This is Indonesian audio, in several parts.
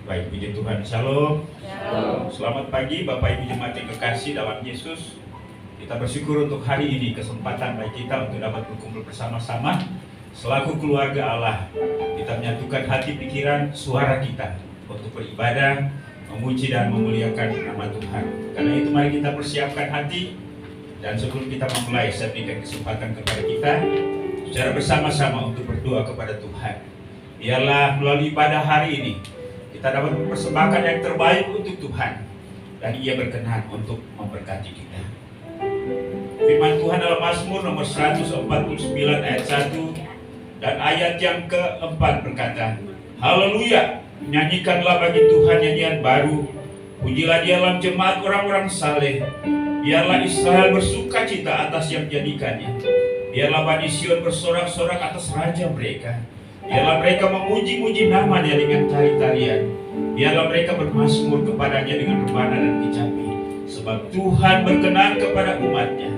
Baik, puji Tuhan. Shalom. Shalom. Selamat pagi Bapak Ibu Jemaat yang kekasih dalam Yesus. Kita bersyukur untuk hari ini, kesempatan bagi kita untuk dapat berkumpul bersama-sama selaku keluarga Allah. Kita menyatukan hati, pikiran, suara kita untuk beribadah, memuji dan memuliakan nama Tuhan. Karena itu mari kita persiapkan hati, dan sebelum kita memulai, saya berikan kesempatan kepada kita secara bersama-sama untuk berdoa kepada Tuhan. Biarlah melalui ibadah hari ini kita dapat mempersembahkan yang terbaik untuk Tuhan, dan Ia berkenan untuk memberkati kita. Firman Tuhan dalam Mazmur nomor 149 ayat 1 dan ayat yang keempat berkata, Haleluya, nyanyikanlah bagi Tuhan nyanyian baru, pujilah Dia dalam jemaat orang-orang saleh. Biarlah Israel bersuka cita atas yang dijadikannya. Biarlah Bani Sion bersorak-sorak atas raja mereka. Biarlah mereka memuji-muji namanya dengan tari-tarian. Biarlah mereka bermazmur kepadanya dengan rebana dan kecapi. Sebab Tuhan berkenan kepada umatnya.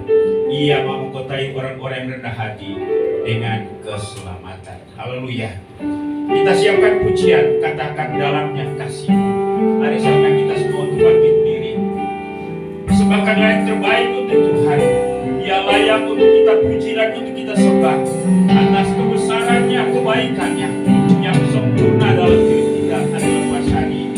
Ia mau mengkotai orang-orang yang rendah hati dengan keselamatan. Haleluya. Kita siapkan pujian, katakan dalamnya kasih. Mari siapkan kita semua untuk bangkit diri. Persembahkanlah yang terbaik untuk Tuhan. Ia layak untuk kita puji dan untuk kita sembah atas kebesarannya, kebaikannya yang sempurna dalam hidup kita adalah pas hari ini.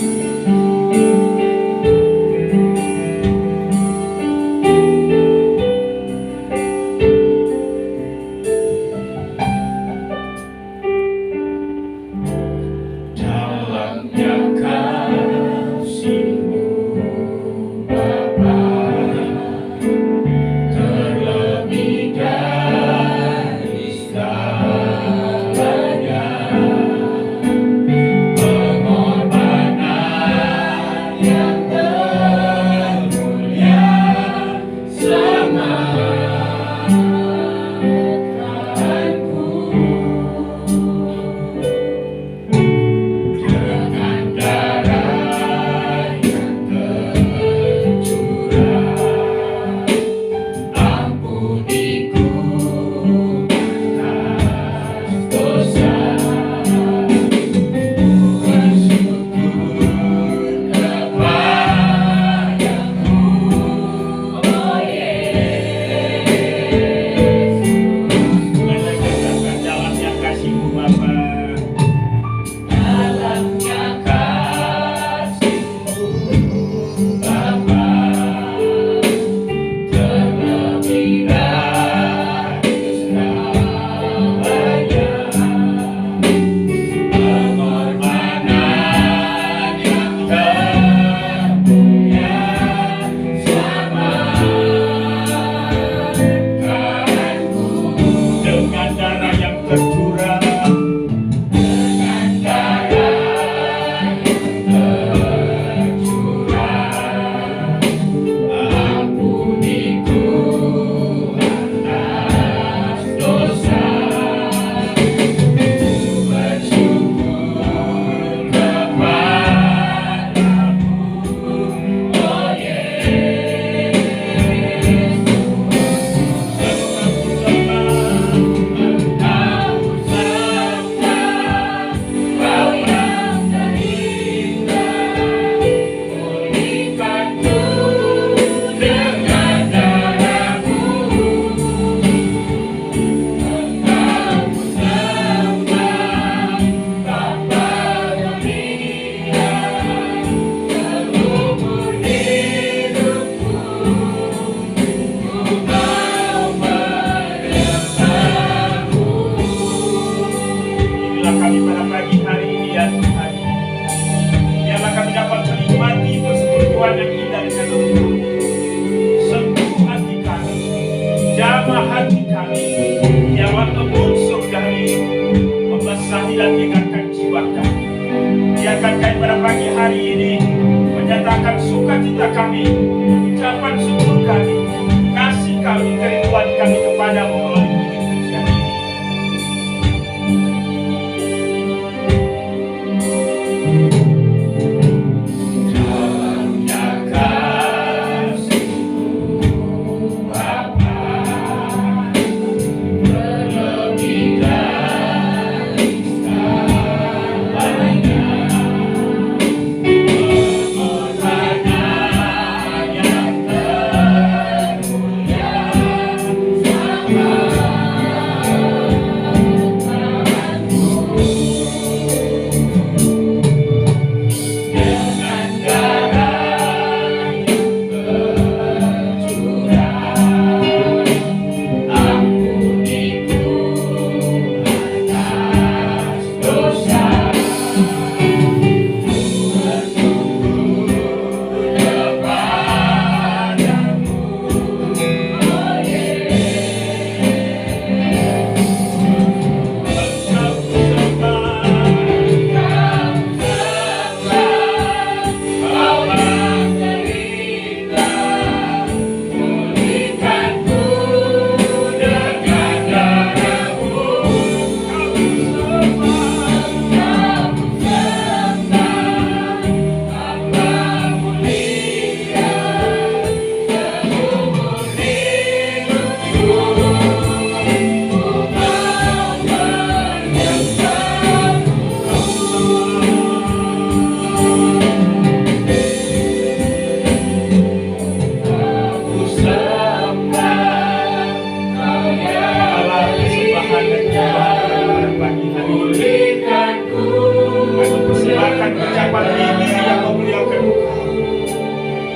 Allah persembahan dan penyembahan pagi hari ini. Kami persembahkan ucapan ini yang memuliakan Engkau.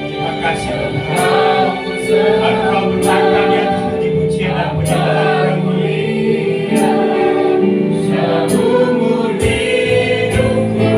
Terima kasih Tuhan. Engkau berkata di atas puji pujian dan penyembahan kami. Seumur hidupku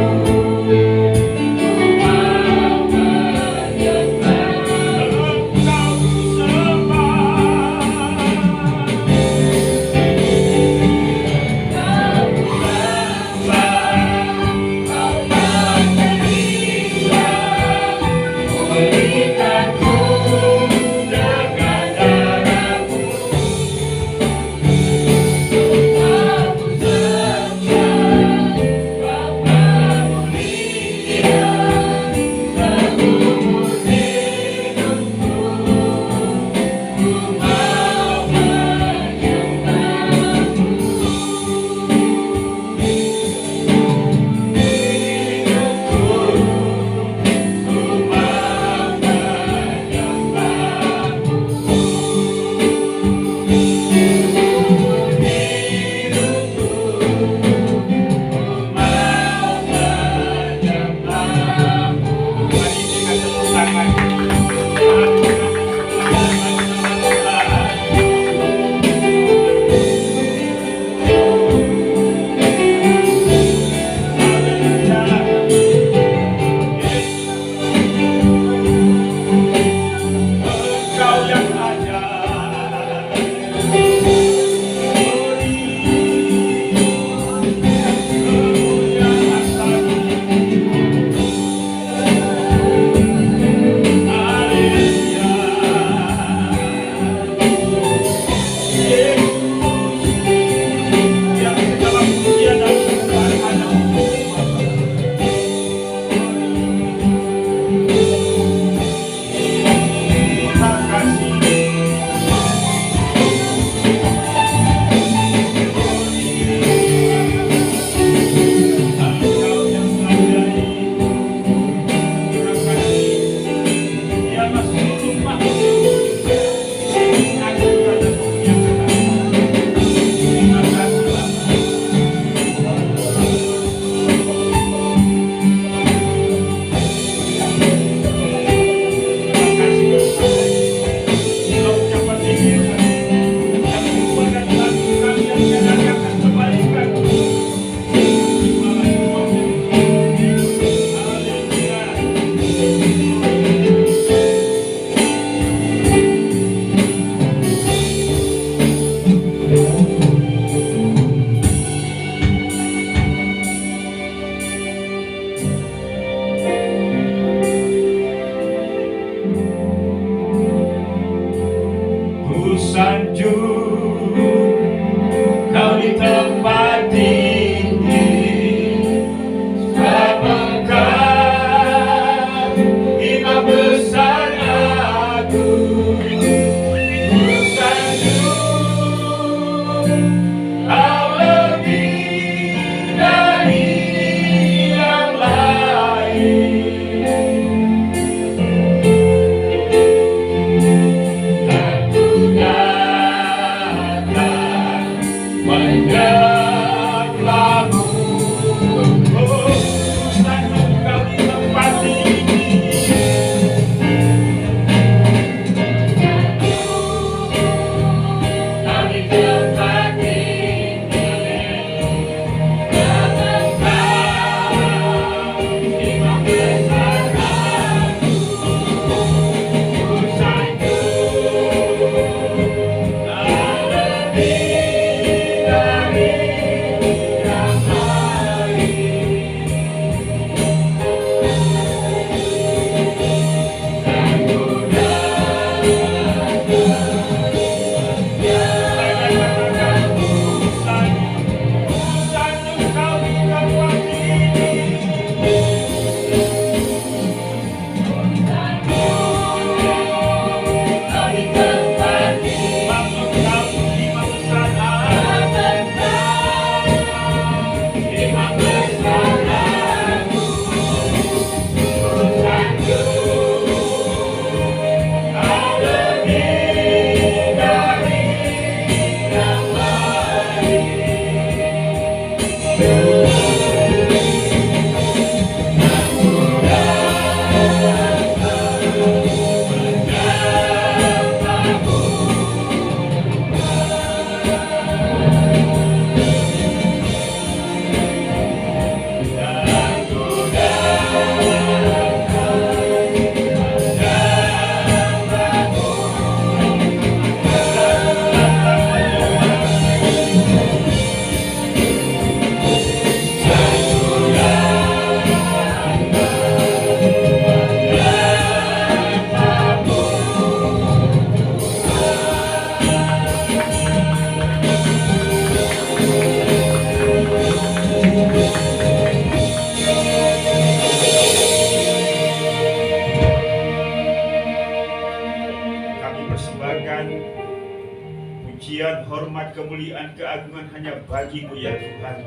hormat, kemuliaan, keagungan hanya bagi-Mu ya Tuhan.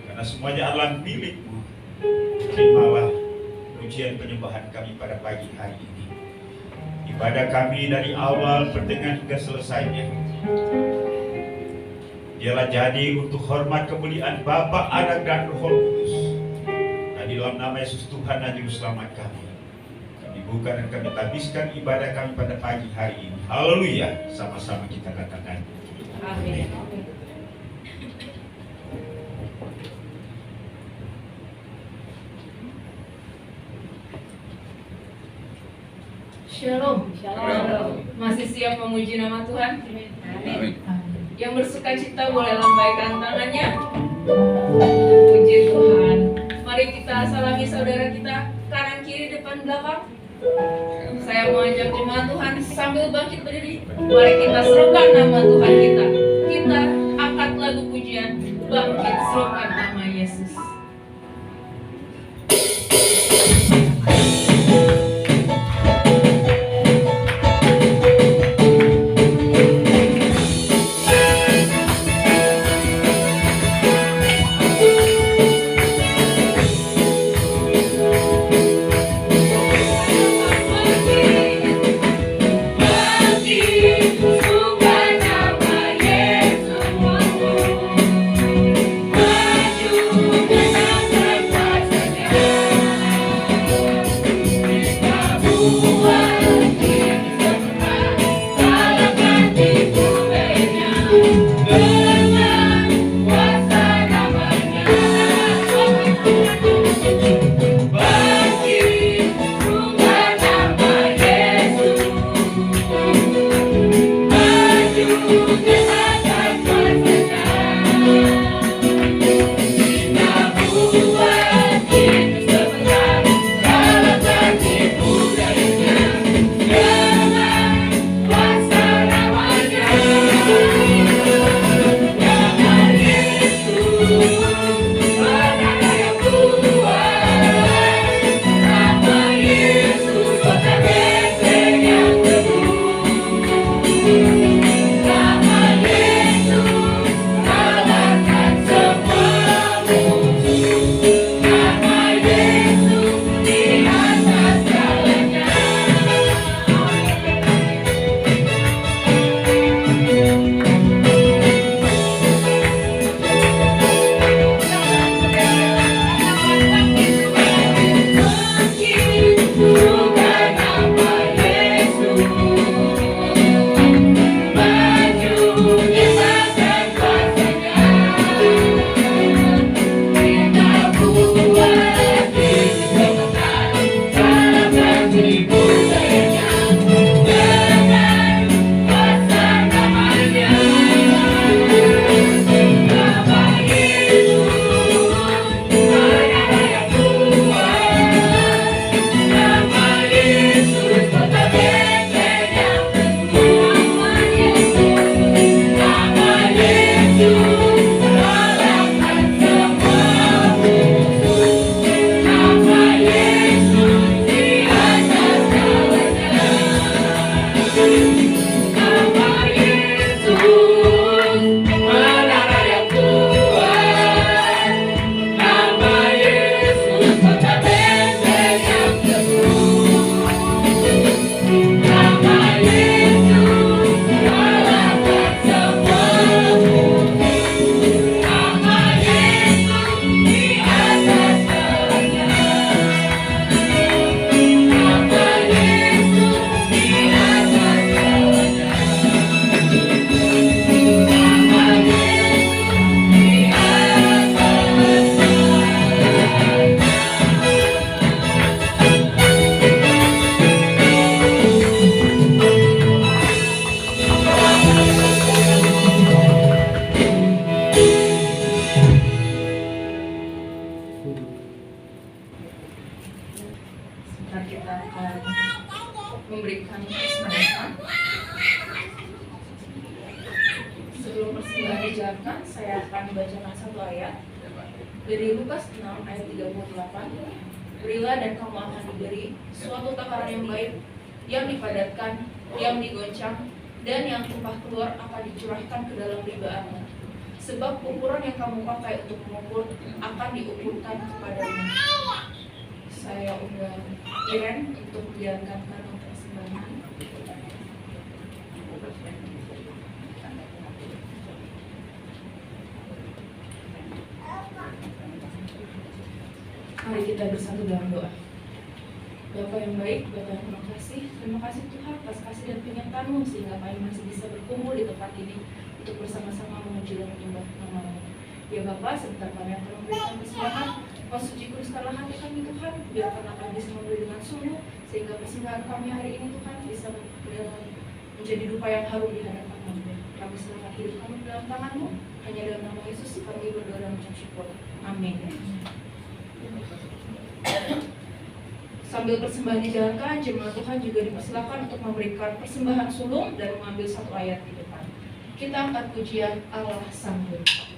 Karena semuanya adalah milik-Mu. Terimalah pujian penyembahan kami pada pagi hari ini. Ibadah kami dari awal, pertengahan hingga selesainya, dialah jadi untuk hormat kemuliaan Bapa, Anak, dan Roh Kudus. Dan di dalam nama Yesus Tuhan dan Juru Selamat kami, kami buka dan kami habiskan ibadah kami pada pagi hari ini. Haleluya, sama-sama kita katakan. Amin. Shalom. Shalom. Masih siap memuji nama Tuhan? Amin. Yang bersuka cita boleh lambaikan tangannya. Puji Tuhan. Mari kita salami saudara kita, kanan kiri depan belakang. Saya mau ajak jemaat Tuhan sambil bangkit berdiri. Mari kita serukan nama Tuhan kita. Kita angkat lagu pujian, bangkit serukan nama Yesus. memberikan persembahan. Sebelum persembahan dijalankan, saya akan membacakan satu ayat dari Lukas 6 ayat 38. Berilah dan kamu akan diberi suatu takaran yang baik, yang dipadatkan, yang digoncang, dan yang tumpah keluar akan dicurahkan ke dalam ribaanmu. Sebab ukuran yang kamu pakai untuk mengukur akan diukurkan kepadamu. Saya undang Iren untuk diangkatkan persembahan. Mari kita bersatu dalam doa. Bapa yang baik, Bapa yang penuh kasih, terima kasih Tuhan atas kasih dan penyertaan-Mu sehingga kami masih bisa berkumpul di tempat ini untuk bersama-sama memuji dan menyembah nama-Mu. Ya Bapa, sebentar kami akan memberikan persembahan. Kau suci kuduskanlah hati kami Tuhan, biarkan kami bisa memberi dengan sungguh, sehingga persembahan kami hari ini Tuhan bisa menjadi dupa yang harum di hadapan-Mu. Kami serahkan hidup kami dalam tangan-Mu, hanya dalam nama Yesus kami berdoa dan mengucap syukur. Amin. Sambil persembahan dijalankan, jemaat Tuhan juga dipersilakan untuk memberikan persembahan sulung dan mengambil satu ayat di depan. Kita angkat pujian Allah Sang Hyang.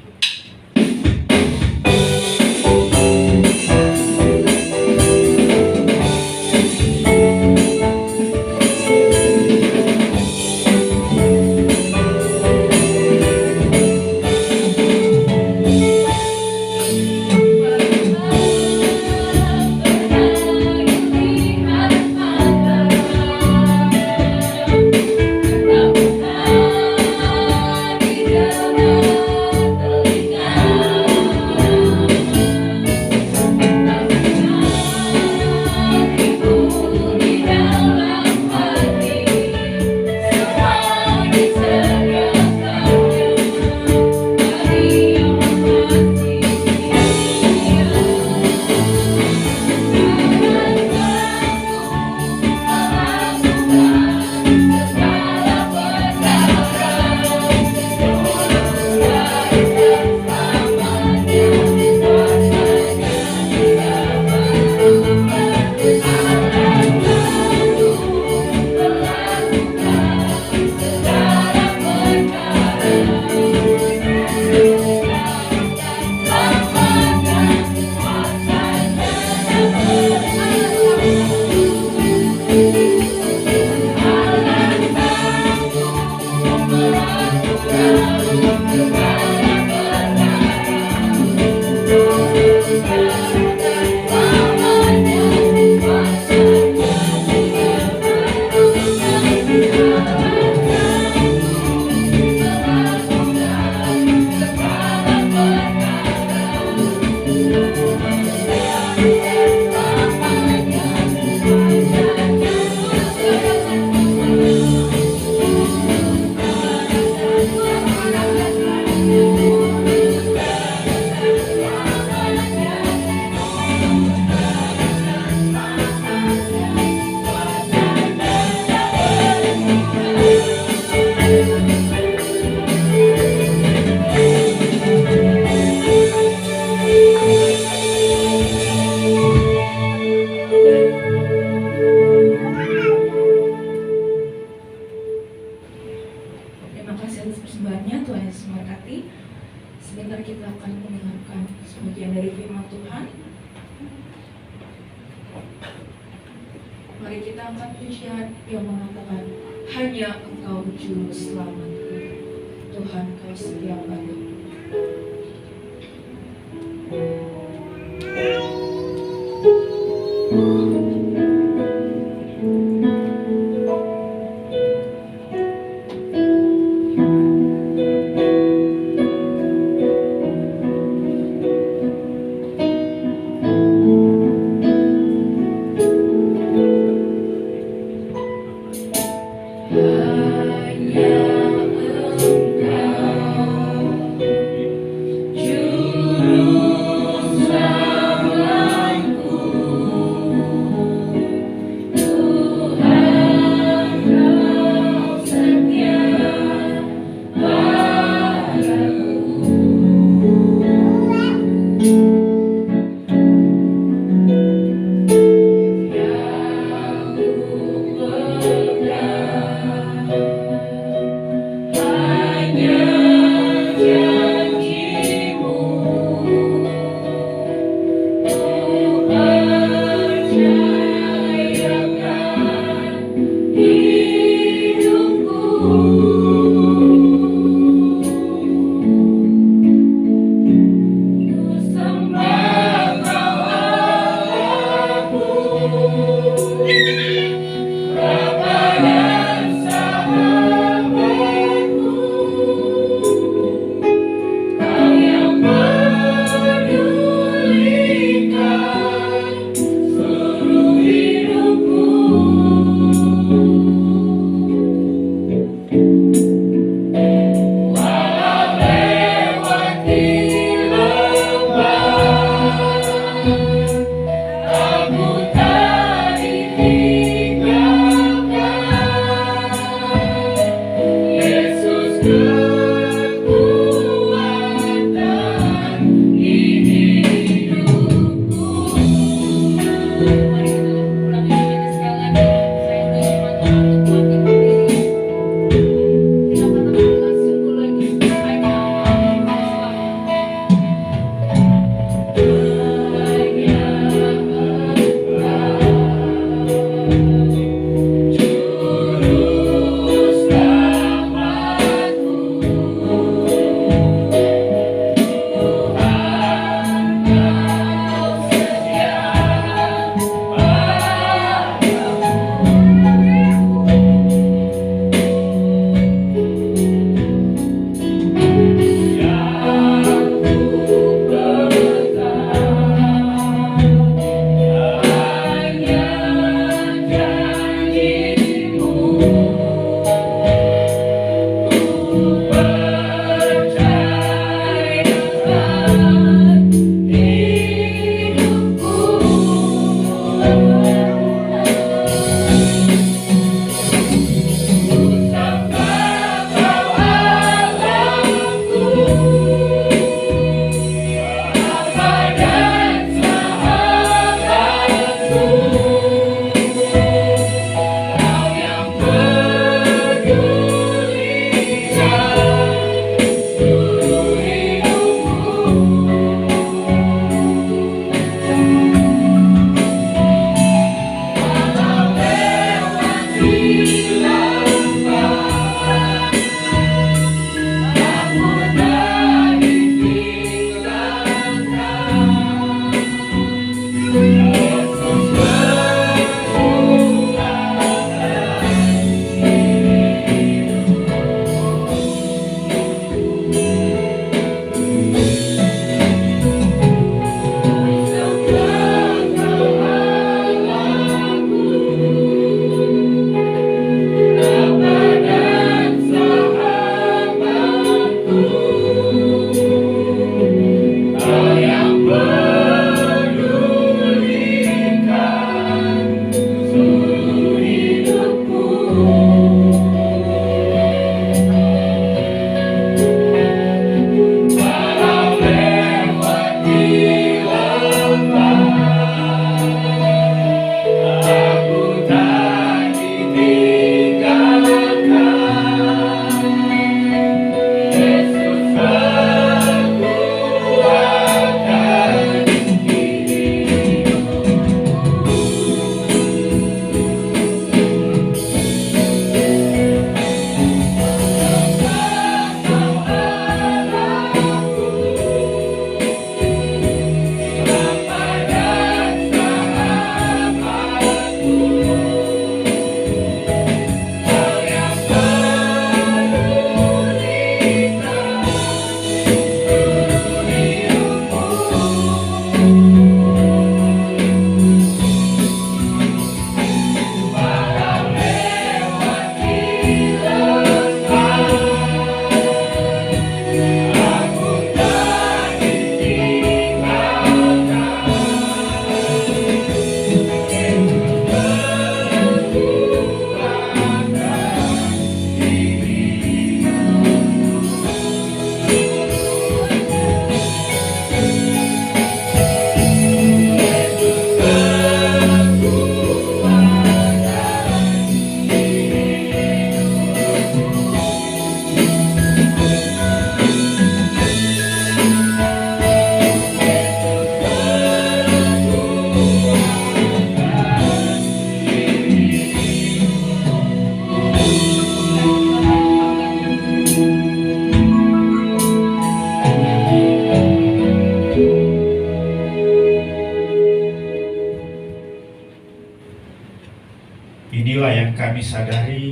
kami sadari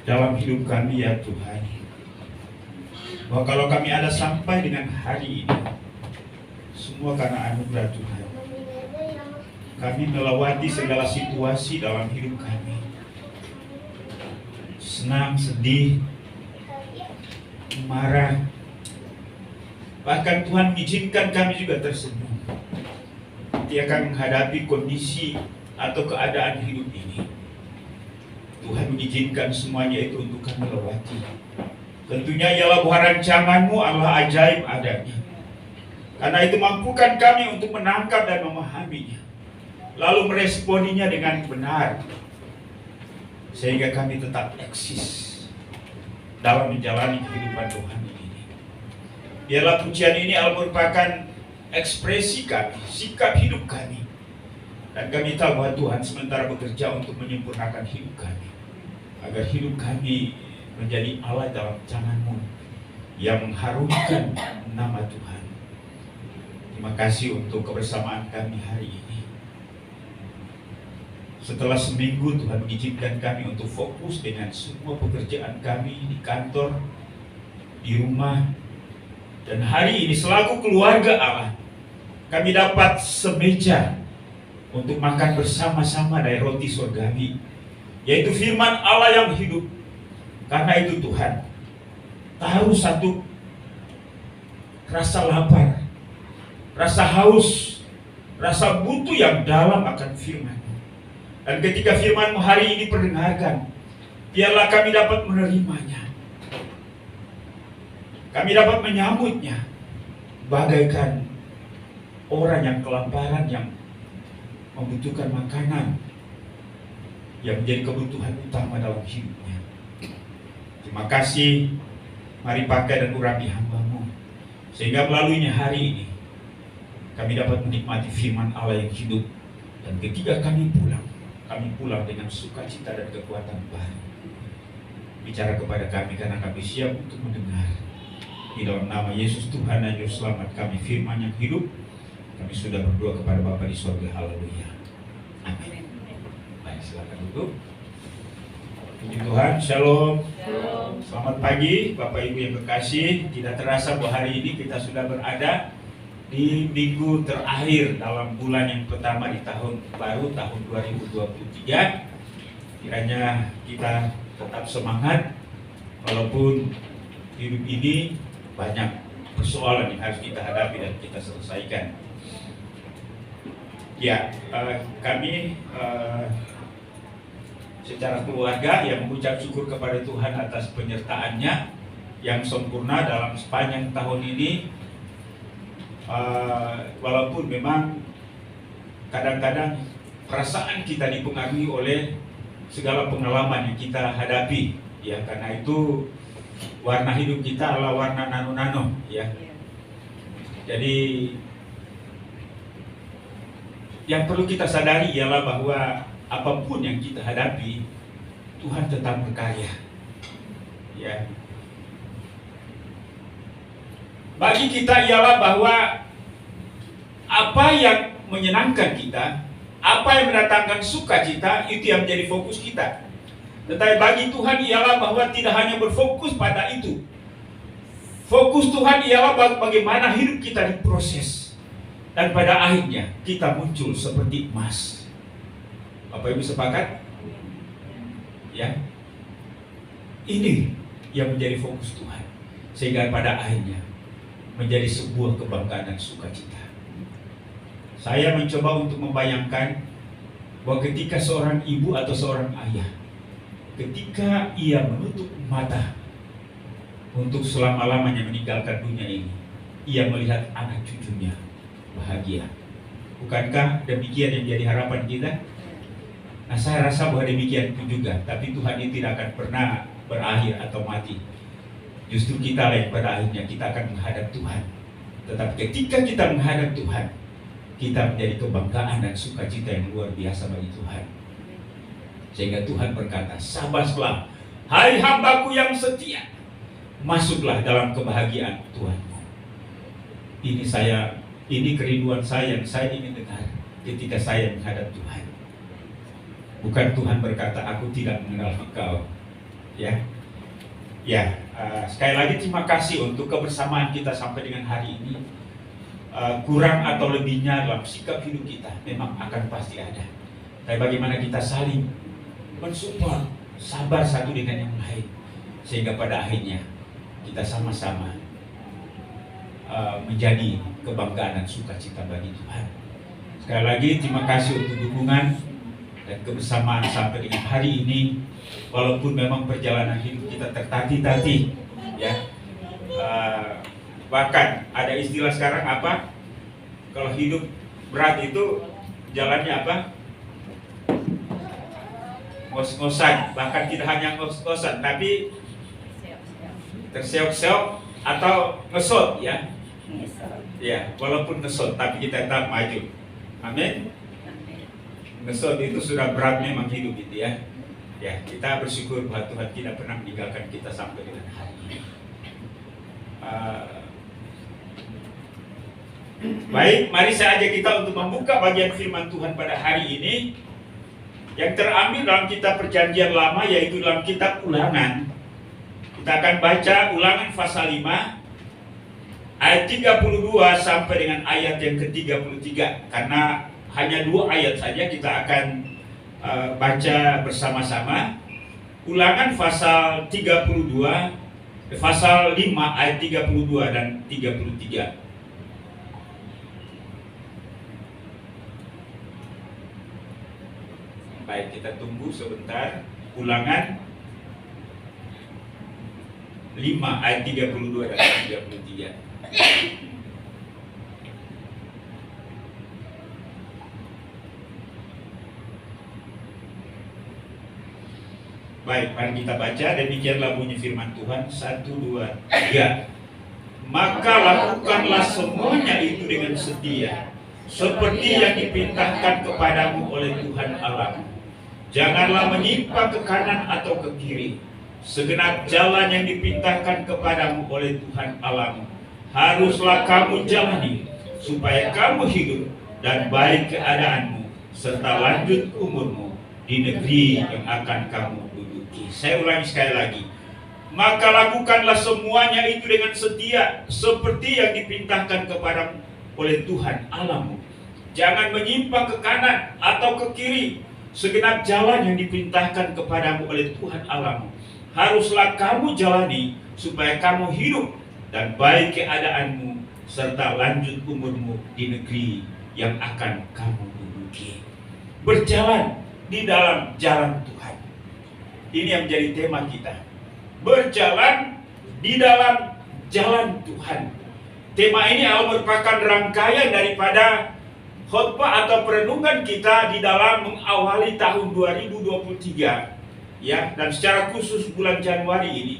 dalam hidup kami ya Tuhan, bahwa kalau kami ada sampai dengan hari ini, semua karena anugerah Tuhan. Kami melewati segala situasi dalam hidup kami, senang, sedih, marah. Bahkan Tuhan mengizinkan kami juga tersenyum ketika kami menghadapi kondisi atau keadaan hidup ini. Tuhan mengizinkan semuanya itu untuk kami lewati. Tentunya ialah bahwa rancangan-Mu Allah ajaib adanya. Karena itu mampukan kami untuk menangkap dan memahaminya, lalu meresponinya dengan benar, sehingga kami tetap eksis dalam menjalani kehidupan Tuhan ini. Biarlah pujian ini merupakan ekspresi kami, sikap hidup kami. Dan kami tahu bahwa Tuhan sementara bekerja untuk menyempurnakan hidup kami, agar hidup kami menjadi Allah dalam rancangan-Mu yang mengharumkan nama Tuhan. Terima kasih untuk kebersamaan kami hari ini. Setelah seminggu Tuhan mengizinkan kami untuk fokus dengan semua pekerjaan kami di kantor, di rumah. Dan hari ini selaku keluarga Allah, kami dapat semeja untuk makan bersama-sama dari roti surgawi, yaitu firman Allah yang hidup. Karena itu Tuhan tahu satu rasa lapar, rasa haus, rasa butuh yang dalam akan firman-Mu. Dan ketika firman-Mu hari ini perdengarkan, biarlah kami dapat menerimanya. Kami dapat menyambutnya bagaikan orang yang kelaparan, yang membutuhkan makanan yang menjadi kebutuhan utama dalam hidupnya. Terima kasih, mari pakai dan urapi hamba-Mu, sehingga melaluinya hari ini kami dapat menikmati firman Allah yang hidup. Dan ketika kami pulang dengan sukacita dan kekuatan baru. Bicara kepada kami karena kami siap untuk mendengar. Di dalam nama Yesus Tuhan dan Juru Selamat kami, firman yang hidup, kami sudah berdoa kepada Bapa di surga. Haleluya. Amin. Baik, silakan duduk. Puji Tuhan, shalom. Selamat pagi Bapak Ibu yang kekasih. Tidak terasa bahwa hari ini kita sudah berada di minggu terakhir dalam bulan yang pertama di tahun baru, tahun 2023. Kiranya kita tetap semangat walaupun hidup ini banyak persoalan yang harus kita hadapi dan kita selesaikan. Ya, kami secara keluarga yang mengucap syukur kepada Tuhan atas penyertaan-Nya yang sempurna dalam sepanjang tahun ini. Walaupun memang kadang-kadang perasaan kita dipengaruhi oleh segala pengalaman yang kita hadapi, ya, karena itu warna hidup kita adalah warna nano-nano, ya. Jadi yang perlu kita sadari ialah bahwa apapun yang kita hadapi, Tuhan tetap berkarya, ya. Bagi kita ialah bahwa apa yang menyenangkan kita, apa yang mendatangkan sukacita, itu yang menjadi fokus kita. Tetapi bagi Tuhan ialah bahwa tidak hanya berfokus pada itu. Fokus Tuhan ialah bagaimana hidup kita diproses. Dan pada akhirnya kita muncul seperti emas. Bapak Ibu sepakat? Ya. Ini yang menjadi fokus Tuhan. Sehingga pada akhirnya menjadi sebuah kebanggaan dan sukacita. Saya mencoba untuk membayangkan bahwa ketika seorang ibu atau seorang ayah, ketika ia menutup mata untuk selama-lamanya meninggalkan dunia ini, ia melihat anak cucunya bahagia. Bukankah demikian yang jadi harapan kita? Nah, saya rasa bahwa demikian pun juga. Tapi Tuhan ini tidak akan pernah berakhir atau mati. Justru kita yang pada akhirnya kita akan menghadap Tuhan. Tetapi ketika kita menghadap Tuhan, kita menjadi kebanggaan dan sukacita yang luar biasa bagi Tuhan. Sehingga Tuhan berkata, "Sabarlah, hai hambaku yang setia, masuklah dalam kebahagiaan Tuhanmu." Ini kerinduan saya yang saya ingin dengar ketika saya menghadap Tuhan. Bukan Tuhan berkata, aku tidak mengenal engkau. Ya, sekali lagi terima kasih untuk kebersamaan kita sampai dengan hari ini. Kurang atau lebihnya dalam sikap hidup kita memang akan pasti ada. Tapi bagaimana kita saling mensupport, sabar satu dengan yang lain, sehingga pada akhirnya kita sama-sama menjadi kebanggaan dan sukacita bagi Tuhan. Sekali lagi terima kasih untuk dukungan dan kebersamaan sampai dengan hari ini. Walaupun memang perjalanan hidup kita tertati-tati, ya. Bahkan ada istilah sekarang apa? Kalau hidup berat itu jalannya apa? Ngos-ngosan. Bahkan tidak hanya ngos-ngosan, tapi terseok-seok atau ngesot, ya. Ya, walaupun ngesot, tapi kita tetap maju. Amin. Ngesot itu sudah berat memang hidup itu, ya. Ya, kita bersyukur bahwa Tuhan tidak pernah meninggalkan kita sampai dengan hari ini. Baik, mari saya ajak kita untuk membuka bagian firman Tuhan pada hari ini yang terambil dalam kitab Perjanjian Lama, yaitu dalam kitab Ulangan. Kita akan baca Ulangan pasal 5 ayat 32 sampai dengan ayat yang ke-33. Karena hanya 2 ayat saja kita akan baca bersama-sama. Ulangan pasal 32, pasal 5 ayat 32 dan 33. Baik, kita tunggu sebentar. Ulangan 5 ayat 32 dan 33. Baik, mari kita baca. Demikianlah bunyi firman Tuhan. 1, 2, 3. Maka lakukanlah semuanya itu dengan setia, seperti yang diperintahkan kepadamu oleh Tuhan Allahmu. Janganlah menyimpang ke kanan atau ke kiri. Segenap jalan yang diperintahkan kepadamu oleh Tuhan Allahmu haruslah kamu jalani, supaya kamu hidup dan baik keadaanmu, serta lanjut umurmu di negeri yang akan kamu duduki. Saya ulangi sekali lagi. Maka lakukanlah semuanya itu dengan setia, seperti yang diperintahkan kepadamu oleh Tuhan Allahmu. Jangan menyimpang ke kanan atau ke kiri. Segenap jalan yang diperintahkan kepadamu oleh Tuhan Allahmu haruslah kamu jalani, supaya kamu hidup dan baik keadaanmu, serta lanjut umurmu di negeri yang akan kamu duduki. Berjalan di dalam jalan Tuhan. Ini yang menjadi tema kita. Berjalan di dalam jalan Tuhan. Tema ini merupakan rangkaian daripada khotbah atau perenungan kita di dalam mengawali tahun 2023, ya, dan secara khusus bulan Januari ini,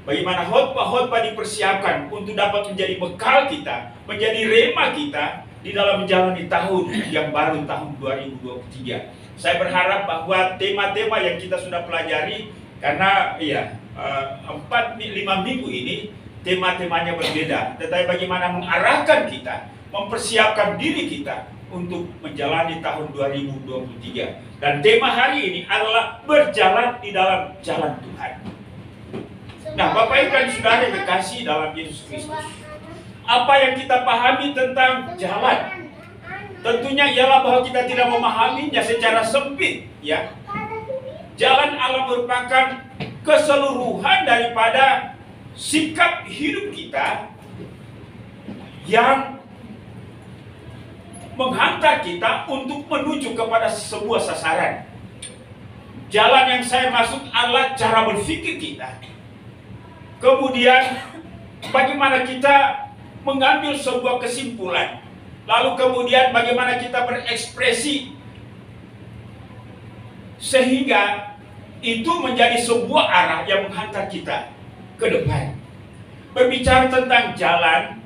bagaimana khotbah-khotbah dipersiapkan untuk dapat menjadi bekal kita, menjadi rema kita di dalam menjalani tahun yang baru, tahun 2023. Saya berharap bahwa tema-tema yang kita sudah pelajari, karena 4-5 minggu ini tema-temanya berbeda, tetapi bagaimana mengarahkan kita, mempersiapkan diri kita untuk menjalani tahun 2023. Dan tema hari ini adalah berjalan di dalam jalan Tuhan. Nah, Bapak Ibu dan Saudara yang kekasih dalam Yesus Kristus, apa yang kita pahami tentang jalan? Tentunya ialah bahwa kita tidak memahaminya secara sempit, ya. Jalan Allah merupakan keseluruhan daripada sikap hidup kita yang menghantar kita untuk menuju kepada sebuah sasaran. Jalan yang saya maksud adalah cara berpikir kita. Kemudian bagaimana kita mengambil sebuah kesimpulan. Lalu kemudian bagaimana kita berekspresi sehingga itu menjadi sebuah arah yang menghantar kita ke depan. Berbicara tentang jalan,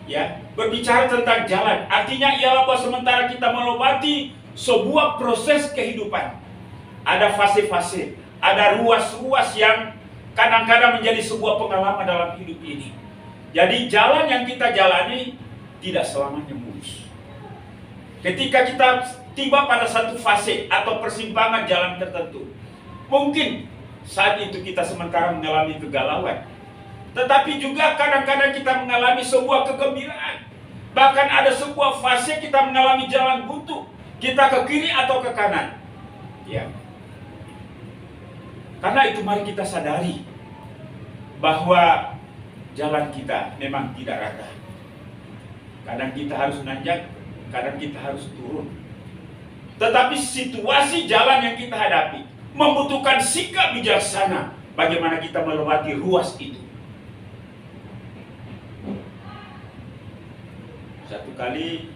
ya, berbicara tentang jalan artinya ialah bahwa sementara kita melewati sebuah proses kehidupan, ada fase-fase, ada ruas-ruas yang kadang-kadang menjadi sebuah pengalaman dalam hidup ini. Jadi jalan yang kita jalani tidak selamanya mulus. Ketika kita tiba pada satu fase atau persimpangan jalan tertentu, mungkin saat itu kita sementara mengalami kegalauan, tetapi juga kadang-kadang kita mengalami sebuah kegembiraan. Bahkan ada sebuah fase kita mengalami jalan buntu, kita ke kiri atau ke kanan. Ya. Karena itu mari kita sadari bahwa jalan kita memang tidak rata. Kadang kita harus nanjak, kadang kita harus turun. Tetapi situasi jalan yang kita hadapi membutuhkan sikap bijaksana bagaimana kita melewati ruas itu. Satu kali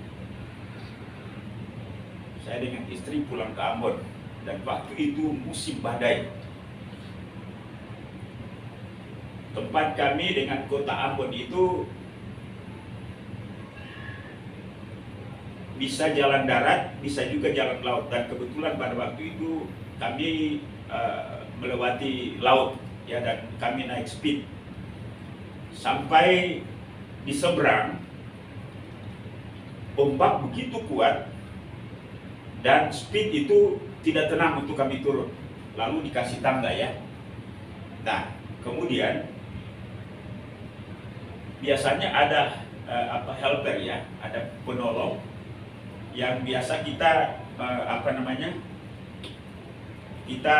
saya dengan istri pulang ke Ambon, dan waktu itu musim badai. Tempat kami dengan kota Ambon itu bisa jalan darat, bisa juga jalan laut, dan kebetulan pada waktu itu kami melewati laut, ya, dan kami naik speed sampai di seberang. Ombak begitu kuat dan speed itu tidak tenang untuk kami turun. Lalu dikasih tangga, ya. Nah, kemudian biasanya ada helper, ya, ada penolong yang biasa kita kita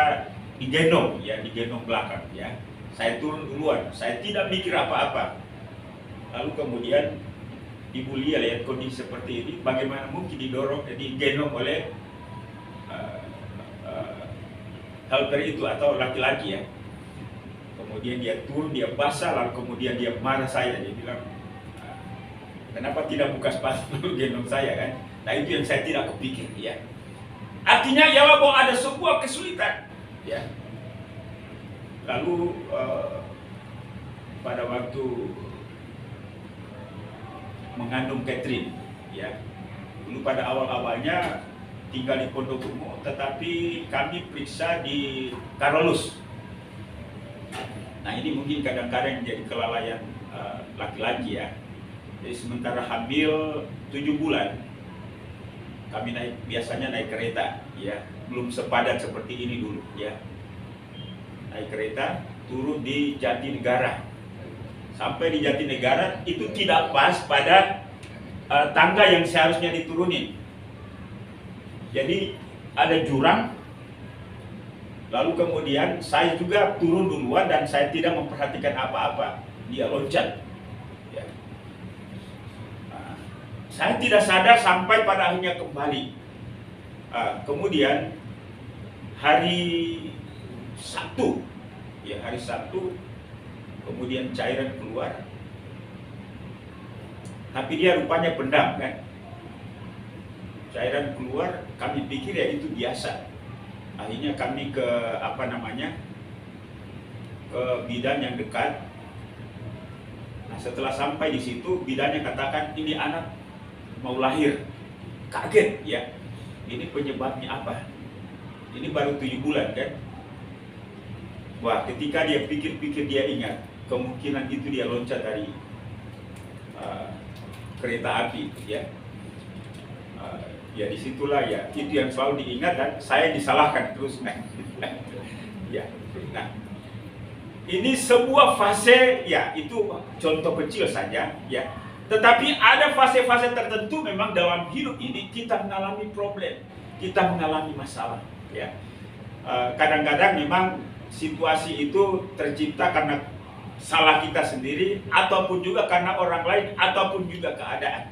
digendong, ya, digendong belakang, ya. Saya turun duluan, saya tidak mikir apa-apa. Lalu kemudian Ibu Lia lihat kondisi seperti ini, bagaimana mungkin digendong oleh helper itu atau laki-laki, ya. Kemudian dia turun, dia basah, lalu kemudian dia marah saya, dia bilang, kenapa tidak buka sepatu lalu gendong saya, kan? Nah, itu yang saya tidak kepikir, ya. Artinya ialah bahwa ada sebuah kesulitan, ya. Lalu pada waktu mengandung Catherine, ya, dulu pada awal-awalnya tinggal di Pondok Ungu, tetapi kami periksa di Karolus. Nah, ini mungkin kadang-kadang jadi kelalaian laki-laki, ya. Jadi sementara hamil 7 bulan, kami biasanya naik kereta, ya, belum sepadat seperti ini dulu, ya. Naik kereta, turun di Jatinegara. Sampai di Jatinegara itu tidak pas pada tangga yang seharusnya diturunin. Jadi ada jurang, lalu kemudian saya juga turun duluan dan saya tidak memperhatikan apa-apa. Dia loncat. Ya. Nah, saya tidak sadar sampai pada akhirnya kembali. Kemudian hari Sabtu, ya, hari Sabtu, kemudian cairan keluar, tapi dia rupanya pendam, kan? Cairan keluar, kami pikir ya itu biasa. Akhirnya kami ke ke bidan yang dekat. Nah, setelah sampai di situ, bidannya katakan ini anak mau lahir. Kaget, ya. Ini penyebabnya apa? Ini baru 7 bulan, kan? Wah, ketika dia pikir-pikir, dia ingat kemungkinan itu dia loncat dari kereta api, ya. Ya, disitulah, ya, itu yang selalu diingat dan saya disalahkan terus. Ya, nah, ini sebuah fase, ya, itu contoh kecil saja, ya. Tetapi ada fase-fase tertentu memang dalam hidup ini kita mengalami problem, kita mengalami masalah, ya. Kadang-kadang memang situasi itu tercipta karena salah kita sendiri, ataupun juga karena orang lain, ataupun juga keadaan.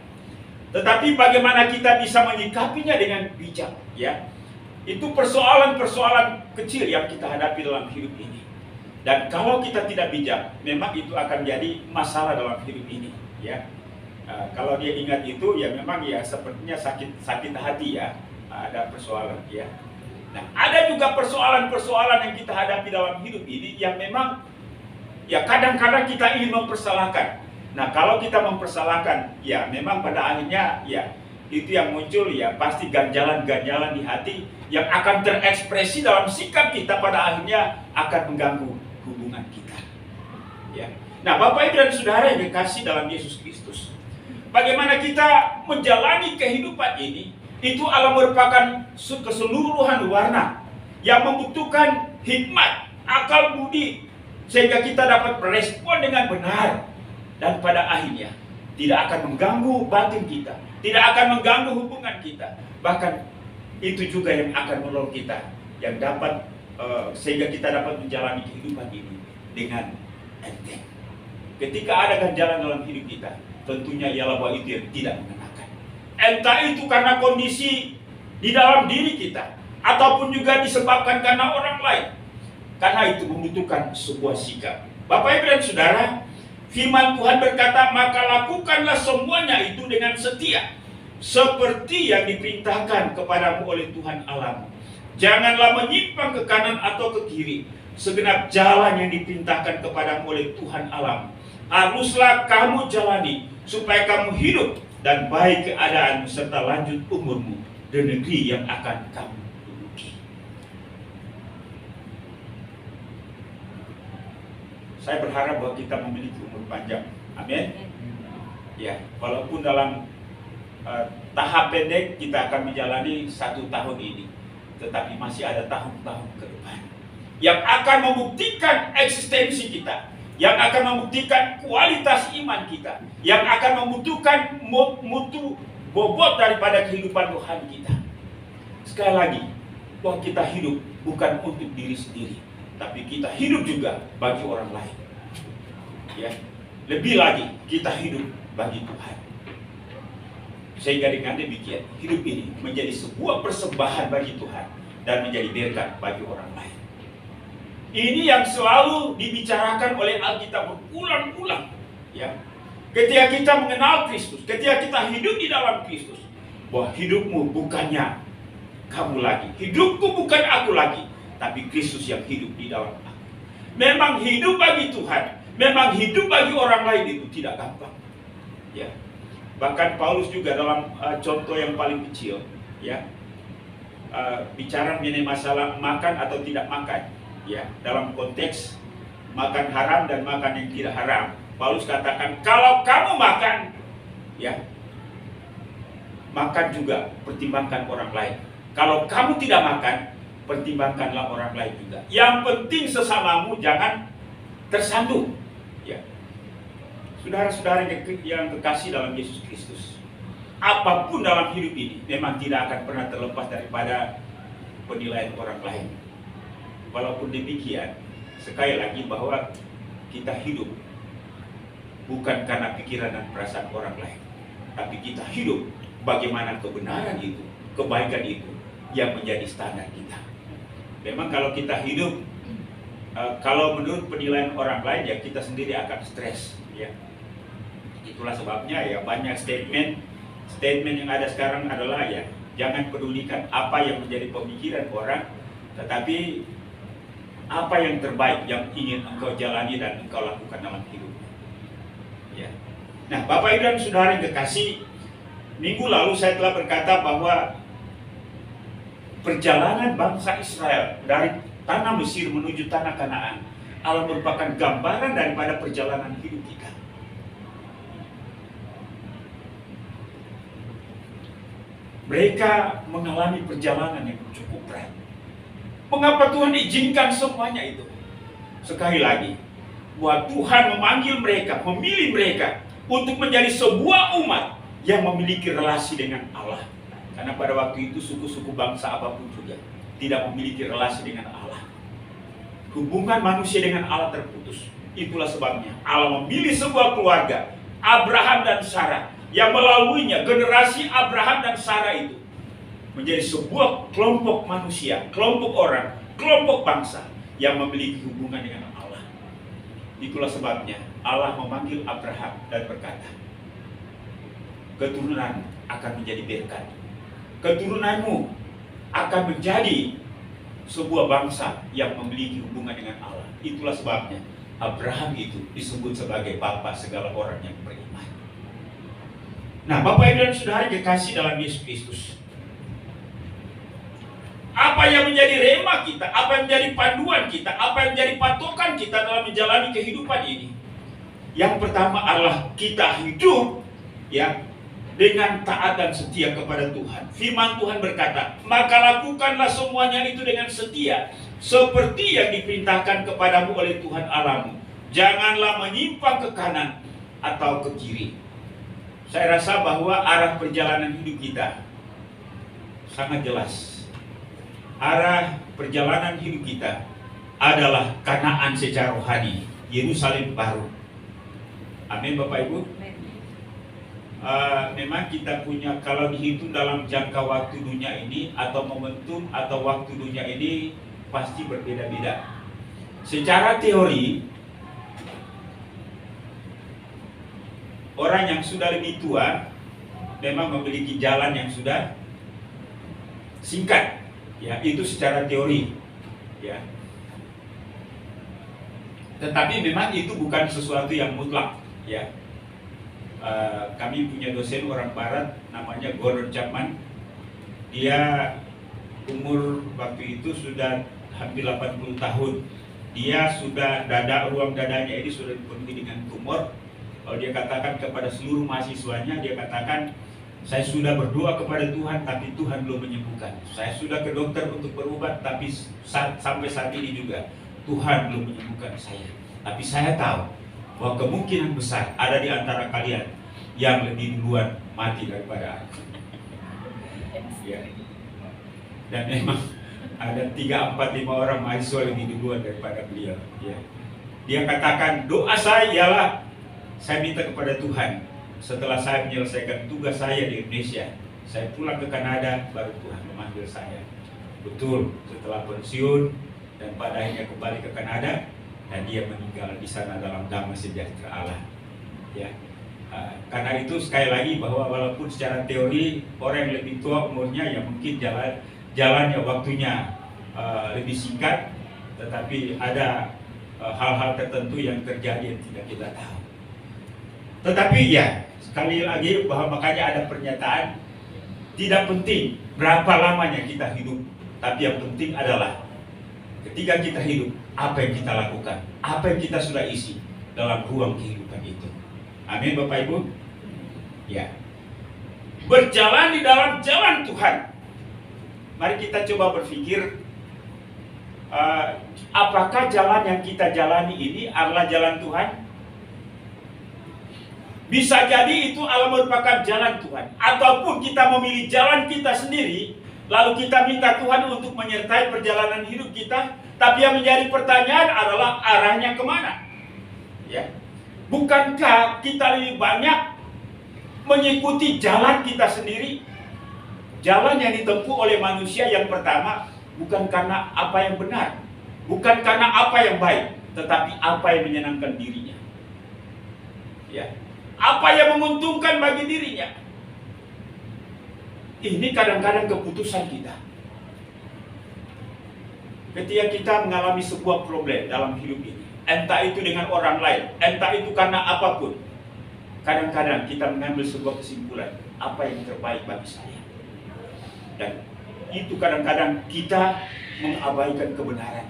Tetapi bagaimana kita bisa menyikapinya dengan bijak, ya. Itu persoalan-persoalan kecil yang kita hadapi dalam hidup ini. Dan kalau kita tidak bijak, memang itu akan jadi masalah dalam hidup ini, ya. Kalau dia ingat itu, ya memang, ya, sepertinya sakit hati, ya. Ada persoalan, ya. Nah, ada juga persoalan-persoalan yang kita hadapi dalam hidup ini yang memang, ya, kadang-kadang kita ingin mempersalahkan. Nah, kalau kita mempersalahkan, ya, memang pada akhirnya, ya, itu yang muncul, ya, pasti ganjalan-ganjalan di hati yang akan terekspresi dalam sikap kita, pada akhirnya akan mengganggu hubungan kita, ya. Nah, Bapak Ibu dan Saudara yang dikasihi dalam Yesus Kristus, bagaimana kita menjalani kehidupan ini Itu Allah merupakan keseluruhan warna yang membutuhkan hikmat, akal budi, sehingga kita dapat merespon dengan benar. Dan pada akhirnya tidak akan mengganggu batin kita, tidak akan mengganggu hubungan kita. Bahkan itu juga yang akan menolong kita, yang dapat sehingga kita dapat menjalani kehidupan ini dengan enteng. Ketika ada ganjalan dalam hidup kita, tentunya ialah bahwa itu yang tidak mengenakan. Entah itu karena kondisi di dalam diri kita, ataupun juga disebabkan karena orang lain. Karena itu membutuhkan sebuah sikap. Bapak Ibu dan Saudara, firman Tuhan berkata, maka lakukanlah semuanya itu dengan setia, seperti yang diperintahkan kepadamu oleh Tuhan Allahmu. Janganlah menyimpang ke kanan atau ke kiri, segenap jalan yang diperintahkan kepadamu oleh Tuhan Allahmu haruslah kamu jalani, supaya kamu hidup dan baik keadaanmu serta lanjut umurmu di negeri yang akan kamu duduki. Saya berharap bahwa kita memiliki umur panjang. Amin. Ya, walaupun dalam tahap pendek kita akan menjalani 1 tahun ini, tetapi masih ada tahun-tahun ke depan yang akan membuktikan eksistensi kita, yang akan membuktikan kualitas iman kita, yang akan membutuhkan mutu bobot daripada kehidupan rohani kita. Sekali lagi, bahwa kita hidup bukan untuk diri sendiri, tapi kita hidup juga bagi orang lain. Ya, lebih lagi kita hidup bagi Tuhan. Sehingga dengan demikian, hidup ini menjadi sebuah persembahan bagi Tuhan dan menjadi berkat bagi orang lain. Ini yang selalu dibicarakan oleh Alkitab berulang-ulang. Ya, ketika kita mengenal Kristus, ketika kita hidup di dalam Kristus, bahwa hidupmu bukannya kamu lagi, hidupku bukan aku lagi, tapi Kristus yang hidup di dalam aku. Memang hidup bagi Tuhan, memang hidup bagi orang lain itu tidak gampang. Ya, bahkan Paulus juga dalam contoh yang paling kecil, ya, bicara mengenai masalah makan atau tidak makan. Ya, dalam konteks makan haram dan makan yang tidak haram, Paulus katakan, kalau kamu makan, ya, makan juga pertimbangkan orang lain. Kalau kamu tidak makan, pertimbangkanlah orang lain juga. Yang penting sesamamu jangan tersandung. Ya, saudara-saudara yang kekasih dalam Yesus Kristus, apapun dalam hidup ini memang tidak akan pernah terlepas daripada penilaian orang lain. Walaupun demikian, sekali lagi bahwa kita hidup bukan karena pikiran dan perasaan orang lain, tapi kita hidup bagaimana kebenaran itu, kebaikan itu yang menjadi standar kita. Memang kalau kita hidup kalau menurut penilaian orang lain, ya kita sendiri akan stres. Ya, itulah sebabnya ya banyak statement yang ada sekarang adalah ya jangan pedulikan apa yang menjadi pemikiran orang, tetapi apa yang terbaik yang ingin engkau jalani dan engkau lakukan dalam hidup. Ya. Nah, Bapak Ibu dan Saudara yang kekasih, minggu lalu saya telah berkata bahwa perjalanan bangsa Israel dari tanah Mesir menuju tanah Kanaan adalah merupakan gambaran daripada perjalanan hidup kita. Mereka mengalami perjalanan yang cukup berat. Mengapa Tuhan izinkan semuanya itu? Sekali lagi, bahwa Tuhan memanggil mereka, memilih mereka untuk menjadi sebuah umat yang memiliki relasi dengan Allah. Karena pada waktu itu suku-suku bangsa apapun juga tidak memiliki relasi dengan Allah. Hubungan manusia dengan Allah terputus. Itulah sebabnya Allah memilih sebuah keluarga, Abraham dan Sarah, yang melaluinya generasi Abraham dan Sarah itu menjadi sebuah kelompok manusia, kelompok orang, kelompok bangsa yang memiliki hubungan dengan Allah. Itulah sebabnya Allah memanggil Abraham dan berkata, keturunan akan menjadi berkat. Keturunanmu akan menjadi sebuah bangsa yang memiliki hubungan dengan Allah. Itulah sebabnya Abraham itu disebut sebagai bapa segala orang yang beriman. Nah, Bapak Ibu dan Saudara kekasih dalam Yesus Kristus, apa yang menjadi rema kita, apa yang menjadi panduan kita, apa yang menjadi patokan kita dalam menjalani kehidupan ini? Yang pertama adalah kita hidup ya dengan taat dan setia kepada Tuhan. Firman Tuhan berkata, maka lakukanlah semuanya itu dengan setia, seperti yang diperintahkan kepadamu oleh Tuhan Allahmu. Janganlah menyimpang ke kanan atau ke kiri. Saya rasa bahwa arah perjalanan hidup kita sangat jelas. Arah perjalanan hidup kita adalah Kanaan secara rohani, Yerusalem baru. Amin Bapak Ibu. Memang kita punya, kalau dihitung dalam jangka waktu dunia ini atau momentum atau waktu dunia ini pasti berbeda-beda. Secara teori, orang yang sudah lebih tua memang memiliki jalan yang sudah singkat, ya, itu secara teori, ya. Tetapi memang itu bukan sesuatu yang mutlak, ya. Kami punya dosen orang Barat namanya Gordon Chapman. Dia umur waktu itu sudah hampir 80 tahun. Dia sudah ruang dadanya ini sudah dipenuhi dengan tumor. Kalau dia katakan kepada seluruh mahasiswanya, dia katakan, saya sudah berdoa kepada Tuhan tapi Tuhan belum menyembuhkan. Saya sudah ke dokter untuk berobat tapi sampai saat ini juga Tuhan belum menyembuhkan saya. Tapi saya tahu bahwa kemungkinan besar ada di antara kalian yang lebih duluan mati daripada aku. Ya. Dan memang ada 3, 4, 5 orang mahasiswa lebih duluan daripada beliau. Ya. Dia katakan, doa saya ialah saya minta kepada Tuhan, setelah saya menyelesaikan tugas saya di Indonesia, saya pulang ke Kanada, baru Tuhan memanggil saya. Betul, setelah pensiun dan pada akhirnya kembali ke Kanada, dan dia meninggal di sana dalam damai sejahtera Allah. Ya, karena itu sekali lagi bahwa walaupun secara teori orang yang lebih tua umurnya yang mungkin jalannya waktunya lebih singkat, tetapi ada hal-hal tertentu yang terjadi yang tidak kita tahu. Tetapi ya, sekali lagi bahwa makanya ada pernyataan, tidak penting berapa lamanya kita hidup, tapi yang penting adalah ketika kita hidup, apa yang kita lakukan, apa yang kita sudah isi dalam ruang kehidupan itu. Amin Bapak Ibu. Ya, berjalan di dalam jalan Tuhan. Mari kita coba berpikir, apakah jalan yang kita jalani ini adalah jalan Tuhan? Bisa jadi itu adalah merupakan jalan Tuhan, ataupun kita memilih jalan kita sendiri, lalu kita minta Tuhan untuk menyertai perjalanan hidup kita. Tapi yang menjadi pertanyaan adalah arahnya kemana? Ya, bukankah kita lebih banyak mengikuti jalan kita sendiri? Jalan yang ditempuh oleh manusia yang pertama bukan karena apa yang benar, bukan karena apa yang baik, tetapi apa yang menyenangkan dirinya. Ya, apa yang menguntungkan bagi dirinya. Ini kadang-kadang keputusan kita. Ketika kita mengalami sebuah problem dalam hidup ini, entah itu dengan orang lain, entah itu karena apapun, kadang-kadang kita mengambil sebuah kesimpulan, apa yang terbaik bagi saya. Dan itu kadang-kadang kita mengabaikan kebenaran,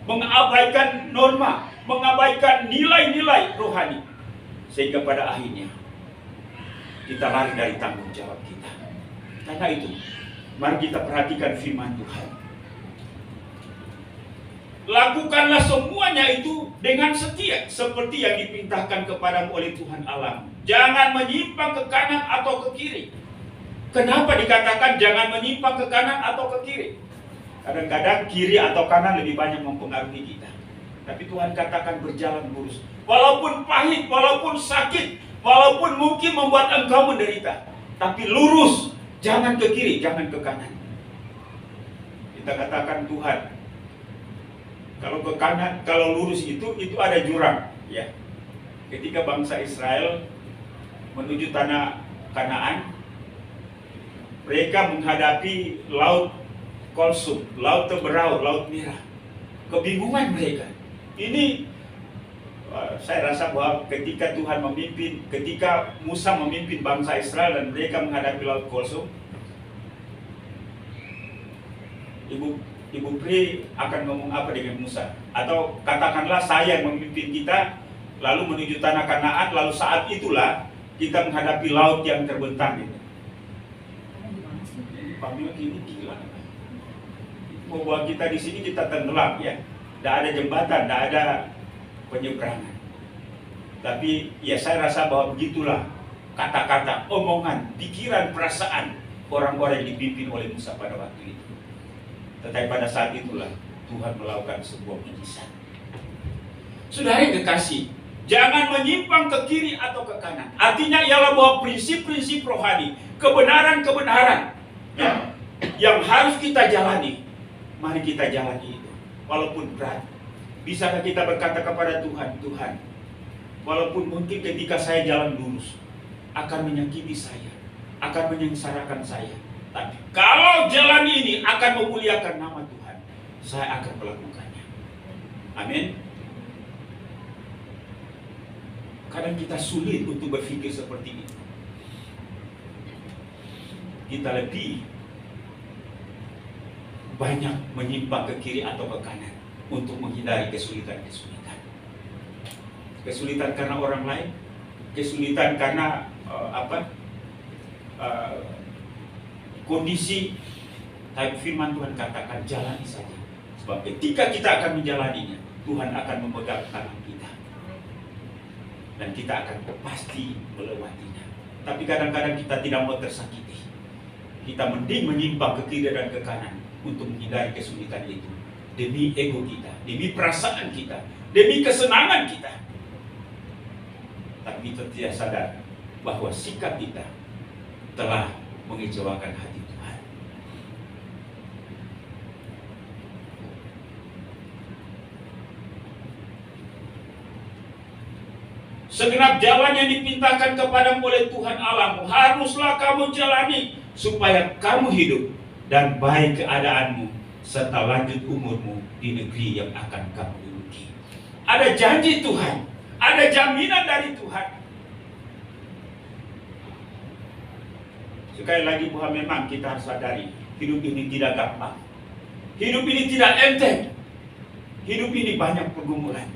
mengabaikan norma, mengabaikan nilai-nilai rohani, sehingga pada akhirnya kita lari dari tanggung jawab kita. Karena itu, mari kita perhatikan firman Tuhan. Lakukanlah semuanya itu dengan setia, seperti yang diperintahkan kepadamu oleh Tuhan Allah. Jangan menyimpang ke kanan atau ke kiri. Kenapa dikatakan jangan menyimpang ke kanan atau ke kiri? Kadang-kadang kiri atau kanan lebih banyak mempengaruhi kita. Tapi Tuhan katakan berjalan lurus. Walaupun pahit, walaupun sakit, walaupun mungkin membuat engkau menderita, tapi lurus, jangan ke kiri, jangan ke kanan. Kita katakan Tuhan, kalau ke kanan, kalau lurus itu ada jurang, ya. Ketika bangsa Israel menuju tanah Kanaan, mereka menghadapi laut Kulsum, laut Teberau, laut Merah. Kebingungan mereka. Ini saya rasa bahwa ketika Tuhan memimpin, ketika Musa memimpin bangsa Israel dan mereka menghadapi laut Kulsum, Ibu Pri akan ngomong apa dengan Musa? Atau katakanlah saya yang memimpin kita, lalu menuju tanah Kanaan, lalu saat itulah kita menghadapi laut yang terbentang itu. Pamela ini gila. Mau buat kita di sini kita tenggelam ya. Tidak ada jembatan, tidak ada penyeberangan. Tapi ya saya rasa bahwa begitulah kata-kata, omongan, pikiran, perasaan orang-orang yang dipimpin oleh Musa pada waktu itu. Tetapi pada saat itulah Tuhan melakukan sebuah mujizat. Saudara yang kekasih, jangan menyimpang ke kiri atau ke kanan. Artinya ialah bahwa prinsip-prinsip rohani, kebenaran-kebenaran yang harus kita jalani, mari kita jalani itu. Walaupun berat, bisakah kita berkata kepada Tuhan, Tuhan, walaupun mungkin ketika saya jalan lurus akan menyakiti saya, akan menyengsarakan saya, tapi kalau jalan ini akan memuliakan nama Tuhan, saya akan melakukannya. Amin. Kadang kita sulit untuk berpikir seperti itu. Kita lebih banyak menyimpang ke kiri atau ke kanan untuk menghindari kesulitan-kesulitan. Kesulitan karena orang lain, kesulitan karena kondisi. Tapi firman Tuhan katakan jalani saja. Sebab ketika kita akan menjalaninya, Tuhan akan memegang tangan kita. Dan kita akan pasti melewatinya. Tapi kadang-kadang kita tidak mau tersakiti. Kita mending menyimpang ke kiri dan ke kanan untuk menghindari kesulitan itu. Demi ego kita, demi perasaan kita, demi kesenangan kita. Tapi kita tidak sadar bahwa sikap kita telah mengecewakan hati Tuhan. Segenap jalan yang dipintakan kepadamu oleh Tuhan Allahmu haruslah kamu jalani supaya kamu hidup dan baik keadaanmu serta lanjut umurmu di negeri yang akan kamu duduki. Ada janji Tuhan, ada jaminan dari Tuhan. Sekali lagi bahwa memang kita harus sadari hidup ini tidak gampang. Hidup ini tidak enteng. Hidup ini banyak pergumulan.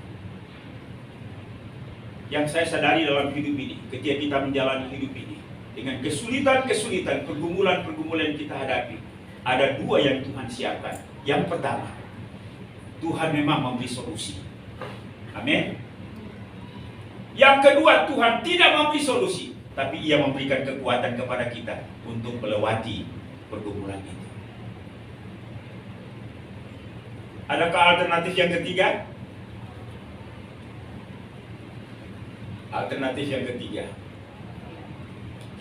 Yang saya sadari dalam hidup ini, ketika kita menjalani hidup ini dengan kesulitan-kesulitan, pergumulan-pergumulan yang kita hadapi, ada dua yang Tuhan siapkan. Yang pertama, Tuhan memang memberi solusi. Amin. Yang kedua, Tuhan tidak memberi solusi, tapi Ia memberikan kekuatan kepada kita untuk melewati pergumulan itu. Adakah alternatif yang ketiga? Alternatif yang ketiga,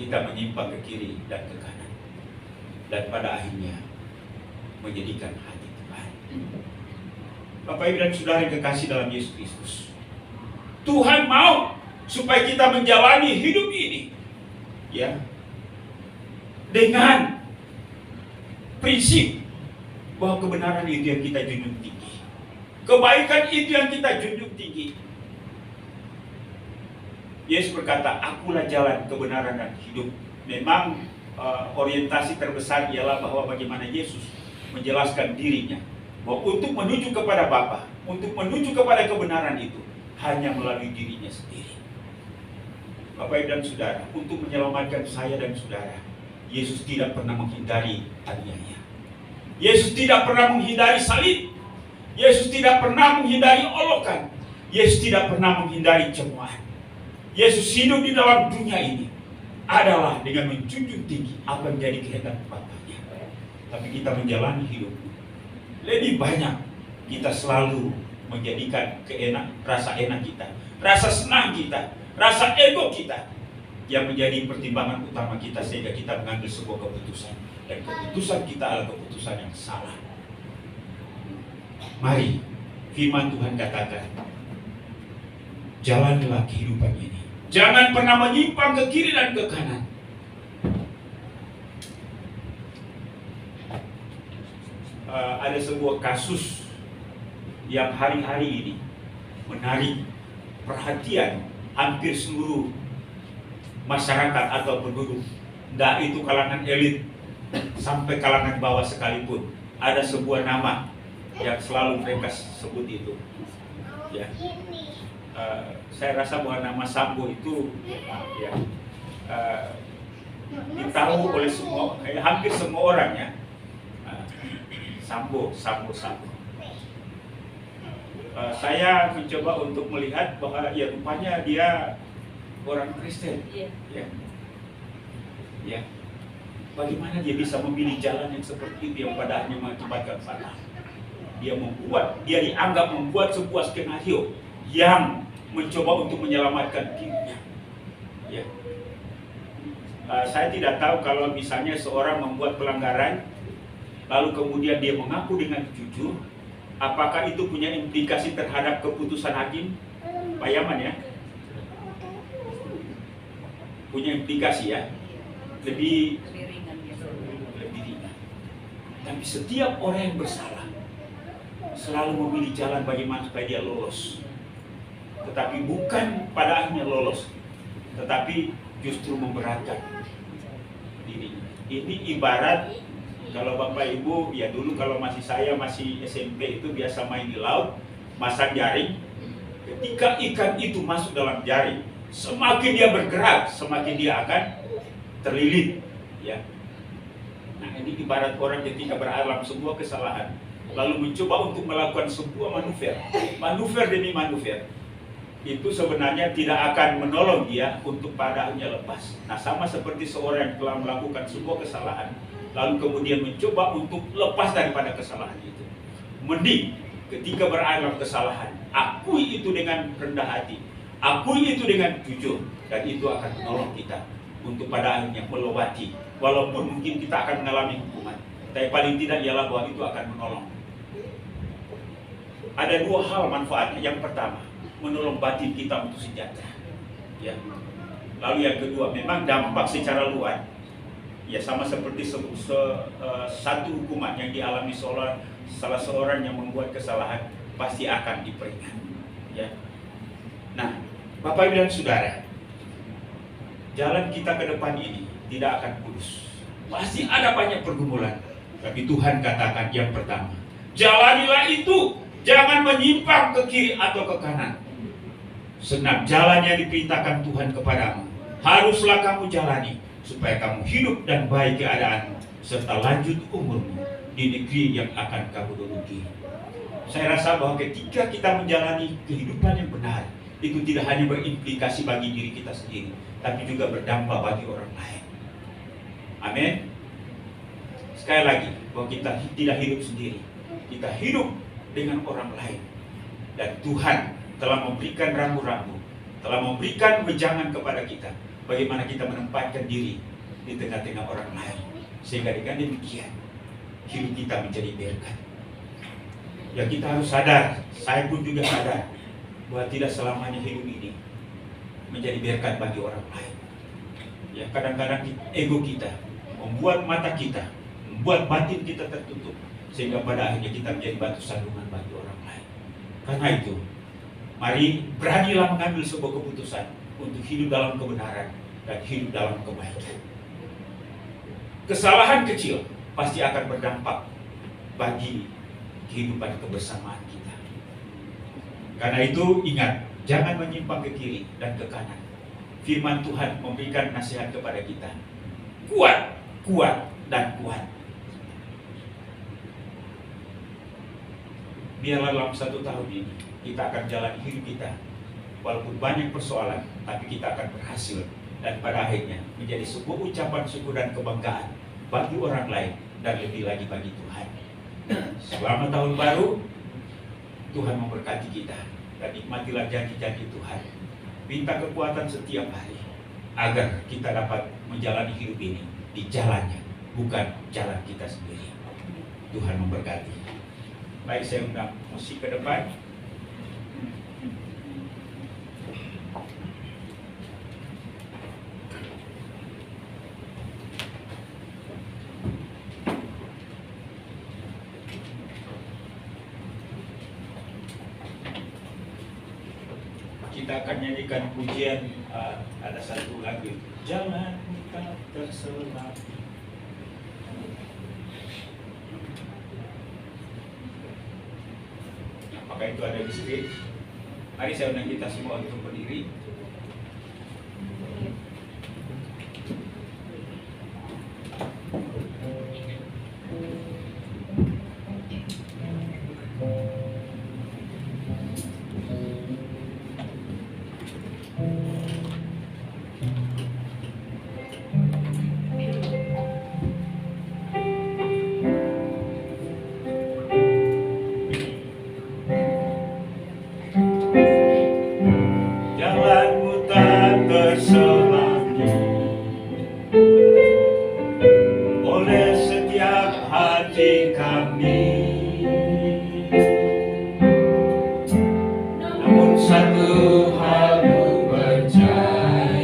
kita menyimpang ke kiri dan ke kanan, dan pada akhirnya menjadikan hati Tuhan. Bapak Ibu dan Saudara yang kekasih dalam Yesus Kristus, Tuhan mau supaya kita menjalani hidup ini, ya, dengan prinsip bahwa kebenaran itu yang kita junjung tinggi, kebaikan itu yang kita junjung tinggi. Yesus berkata, akulah jalan, kebenaran, dan hidup. Memang orientasi terbesar ialah bahwa bagaimana Yesus menjelaskan dirinya, bahwa untuk menuju kepada Bapa, untuk menuju kepada kebenaran itu, hanya melalui dirinya sendiri. Bapak Ibu dan Saudara, untuk menyelamatkan saya dan saudara, Yesus tidak pernah menghindari aniaya. Yesus tidak pernah menghindari salib. Yesus tidak pernah menghindari olokan. Yesus tidak pernah menghindari cemoohan. Yesus hidup di dalam dunia ini adalah dengan menjunjung tinggi apa yang menjadi kehendak Bapaknya. Tapi kita menjalani hidup lebih banyak, kita selalu menjadikan rasa enak kita, rasa senang kita, rasa ego kita yang menjadi pertimbangan utama kita, sehingga kita mengambil sebuah keputusan, dan keputusan kita adalah keputusan yang salah. Mari firman Tuhan katakan, jalanilah kehidupan ini. Jangan pernah menyimpang ke kiri dan ke kanan. Ada sebuah kasus yang hari-hari ini menarik perhatian hampir seluruh masyarakat atau penduduk. Tidak itu kalangan elit sampai kalangan bawah sekalipun. Ada sebuah nama yang selalu mereka sebut itu. Ya. Saya rasa bahwa nama Sambo itu ya, ditahu oleh semua, hampir semua orang ya. Sambo. Saya mencoba untuk melihat bahwa ya rupanya dia orang Kristen. Ya. Bagaimana dia bisa memilih jalan yang seperti itu yang pada akhirnya mengakibatkan fatal? Dia dianggap membuat sebuah skenario yang mencoba untuk menyelamatkan dirinya. Ya. Saya tidak tahu kalau misalnya seorang membuat pelanggaran, lalu kemudian dia mengaku dengan jujur, apakah itu punya implikasi terhadap keputusan hakim? Pak Yaman ya? Punya implikasi ya? Lebih ringan. Tapi setiap orang yang bersalah selalu memilih jalan bagaimana supaya dia lolos. Tetapi bukan pada akhirnya lolos, tetapi justru memberatkan dirinya. Ini ibarat kalau Bapak Ibu, ya dulu kalau saya masih SMP itu biasa main di laut, masang jaring. Ketika ikan itu masuk dalam jaring, semakin dia bergerak, semakin dia akan terlilit. Ya. Nah ini ibarat orang ketika beralam sebuah kesalahan, lalu mencoba untuk melakukan sebuah manuver demi manuver, itu sebenarnya tidak akan menolong dia untuk pada akhirnya lepas. Nah sama seperti seorang yang telah melakukan sebuah kesalahan, lalu kemudian mencoba untuk lepas daripada kesalahan itu. Mending ketika beralam kesalahan, akui itu dengan rendah hati, akui itu dengan jujur, dan itu akan menolong kita untuk pada akhirnya melewati. Walaupun mungkin kita akan mengalami hukuman, tapi paling tidak ialah bahwa itu akan menolong. Ada dua hal manfaatnya. Yang pertama, menolong batin kita untuk sejahtera. Ya. Lalu yang kedua, memang dampak secara luar, ya sama seperti satu hukuman yang dialami salah seorang yang membuat kesalahan pasti akan diperingat. Ya. Nah, Bapak Ibu dan Saudara, jalan kita ke depan ini tidak akan mulus. Pasti ada banyak pergumulan. Tapi Tuhan katakan yang pertama, jalanilah itu, jangan menyimpang ke kiri atau ke kanan. Senang jalan yang diperintahkan Tuhan kepadamu, haruslah kamu jalani, supaya kamu hidup dan baik keadaanmu, serta lanjut umurmu di negeri yang akan kamu duduki. Saya rasa bahwa ketika kita menjalani kehidupan yang benar, itu tidak hanya berimplikasi bagi diri kita sendiri, tapi juga berdampak bagi orang lain. Amin. Sekali lagi, bahwa kita tidak hidup sendiri, kita hidup dengan orang lain. Dan Tuhan telah memberikan rambu-rambu, telah memberikan wejangan kepada kita, bagaimana kita menempatkan diri di tengah-tengah orang lain, sehingga dengan demikian hidup kita menjadi berkat. Ya kita harus sadar, saya pun juga sadar, bahwa tidak selamanya hidup ini menjadi berkat bagi orang lain. Ya kadang-kadang ego kita membuat mata kita, membuat batin kita tertutup, sehingga pada akhirnya kita menjadi batu sandungan bagi orang lain. Karena itu, mari beranilah mengambil sebuah keputusan untuk hidup dalam kebenaran dan hidup dalam kebaikan. Kesalahan kecil pasti akan berdampak bagi kehidupan kebersamaan kita. Karena itu ingat, jangan menyimpang ke kiri dan ke kanan. Firman Tuhan memberikan nasihat kepada kita. Kuat, kuat, dan kuat. Biarlah dalam 1 tahun ini kita akan jalan hidup kita, walaupun banyak persoalan, tapi kita akan berhasil, dan pada akhirnya menjadi sebuah ucapan syukur dan kebanggaan bagi orang lain, dan lebih lagi bagi Tuhan. Selamat tahun baru. Tuhan memberkati kita, dan nikmatilah janji-janji Tuhan. Minta kekuatan setiap hari agar kita dapat menjalani hidup ini di jalannya, bukan jalan kita sendiri. Tuhan memberkati. Baik, saya undang musik ke depan. Kita akan nyanyikan pujian, ada satu lagu, Jalan Tak Terselam. Apakah itu ada di stage? Mari saya undang kita semua untuk berdiri.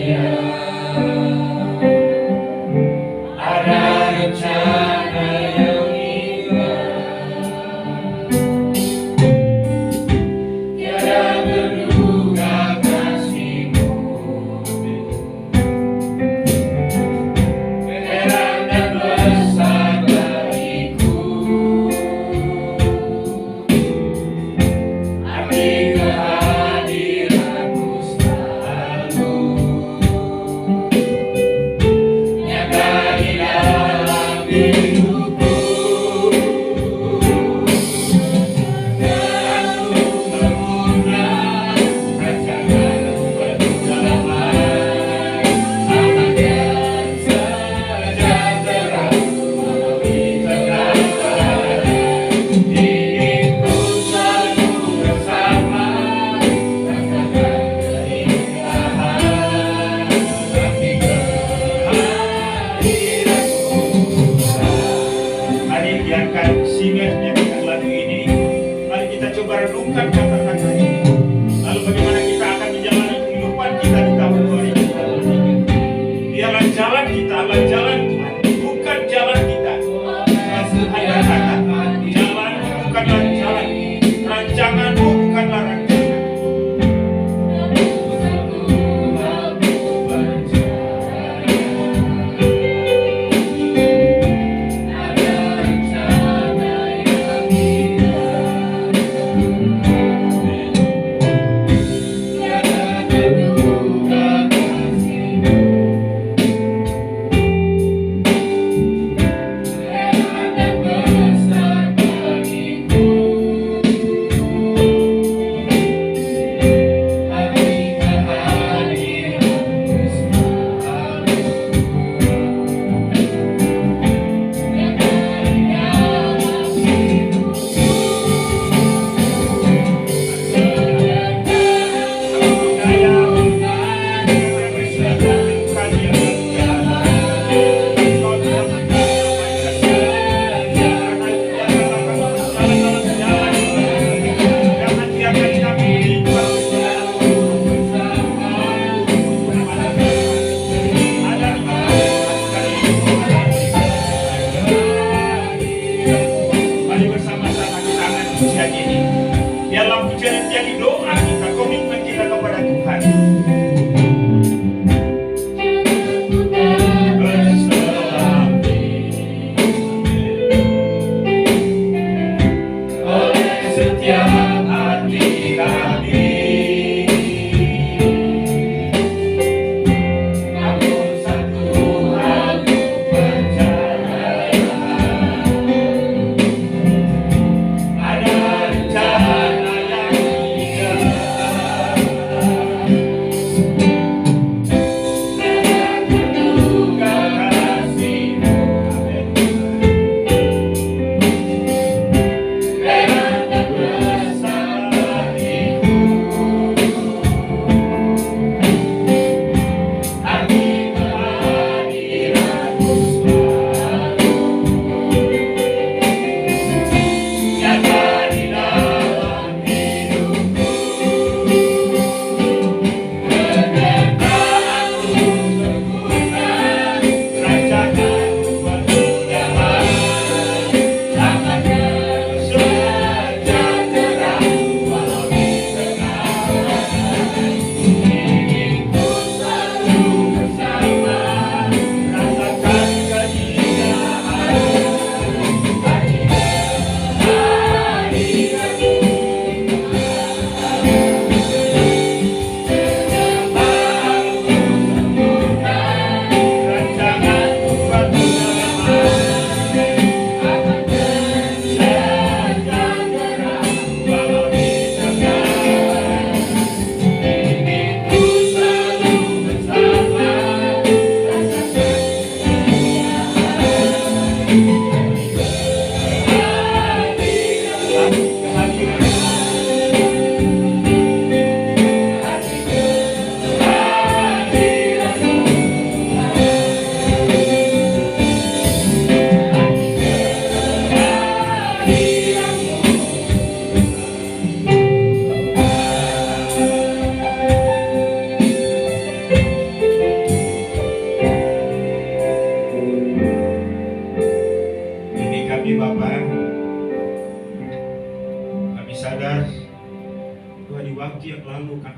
Ada rencana yang indah, tiada terduga kasih-Mu, heran dan besar bagiku, arti kehadiran-Mu selalu.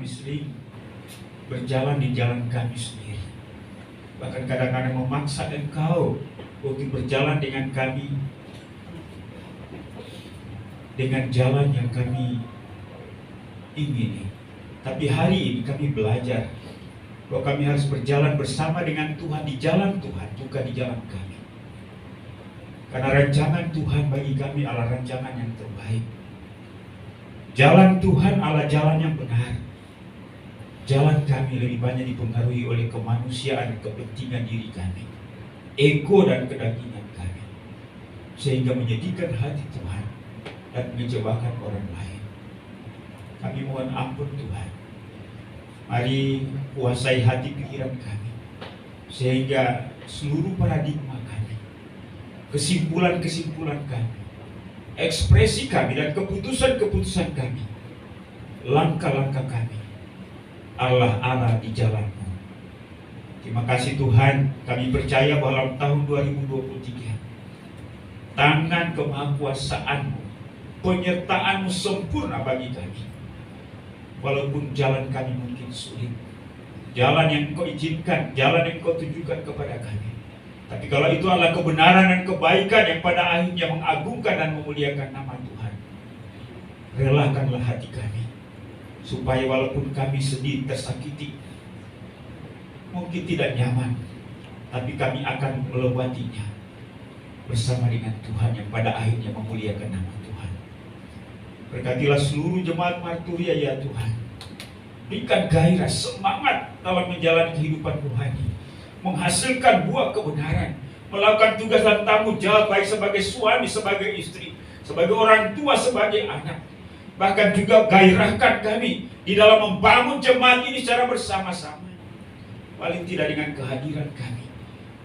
kami sering berjalan di jalan kami sendiri. Bahkan kadang-kadang memaksa Engkau untuk berjalan dengan kami, dengan jalan yang kami ingini. Tapi hari ini kami belajar bahwa kami harus berjalan bersama dengan Tuhan di jalan Tuhan, bukan di jalan kami. Karena rancangan Tuhan bagi kami adalah rancangan yang terbaik. Jalan Tuhan adalah jalan yang benar. Jalan kami lebih banyak dipengaruhi oleh kemanusiaan dan kepentingan diri kami, ego dan kedagingan kami, sehingga menyedihkan hati Tuhan dan mengecewakan orang lain. Kami mohon ampun Tuhan. Mari kuasai hati pikiran kami, sehingga seluruh paradigma kami, kesimpulan-kesimpulan kami, ekspresi kami dan keputusan-keputusan kami, langkah-langkah kami, Allah di jalan-Mu. Terima kasih Tuhan, kami percaya bahwa dalam tahun 2023 tangan kemahakuasaan-Mu, penyertaan-Mu sempurna bagi kami. Walaupun jalan kami mungkin sulit, jalan yang Engkau izinkan, jalan yang Engkau tunjukkan kepada kami, tapi kalau itu adalah kebenaran dan kebaikan yang pada akhirnya mengagungkan dan memuliakan nama Tuhan, relakanlah hati kami, supaya walaupun kami sedih, tersakiti, mungkin tidak nyaman, tapi kami akan melewatinya bersama dengan Tuhan yang pada akhirnya memuliakan nama Tuhan. Berkatilah seluruh jemaat Marturia ya Tuhan. Berikan gairah, semangat dalam menjalani kehidupan rohani, menghasilkan buah kebenaran, melakukan tugas dan tanggung jawab baik sebagai suami, sebagai istri, sebagai orang tua, sebagai anak. Bahkan juga gairahkan kami di dalam membangun jemaat ini secara bersama-sama. Paling tidak dengan kehadiran kami,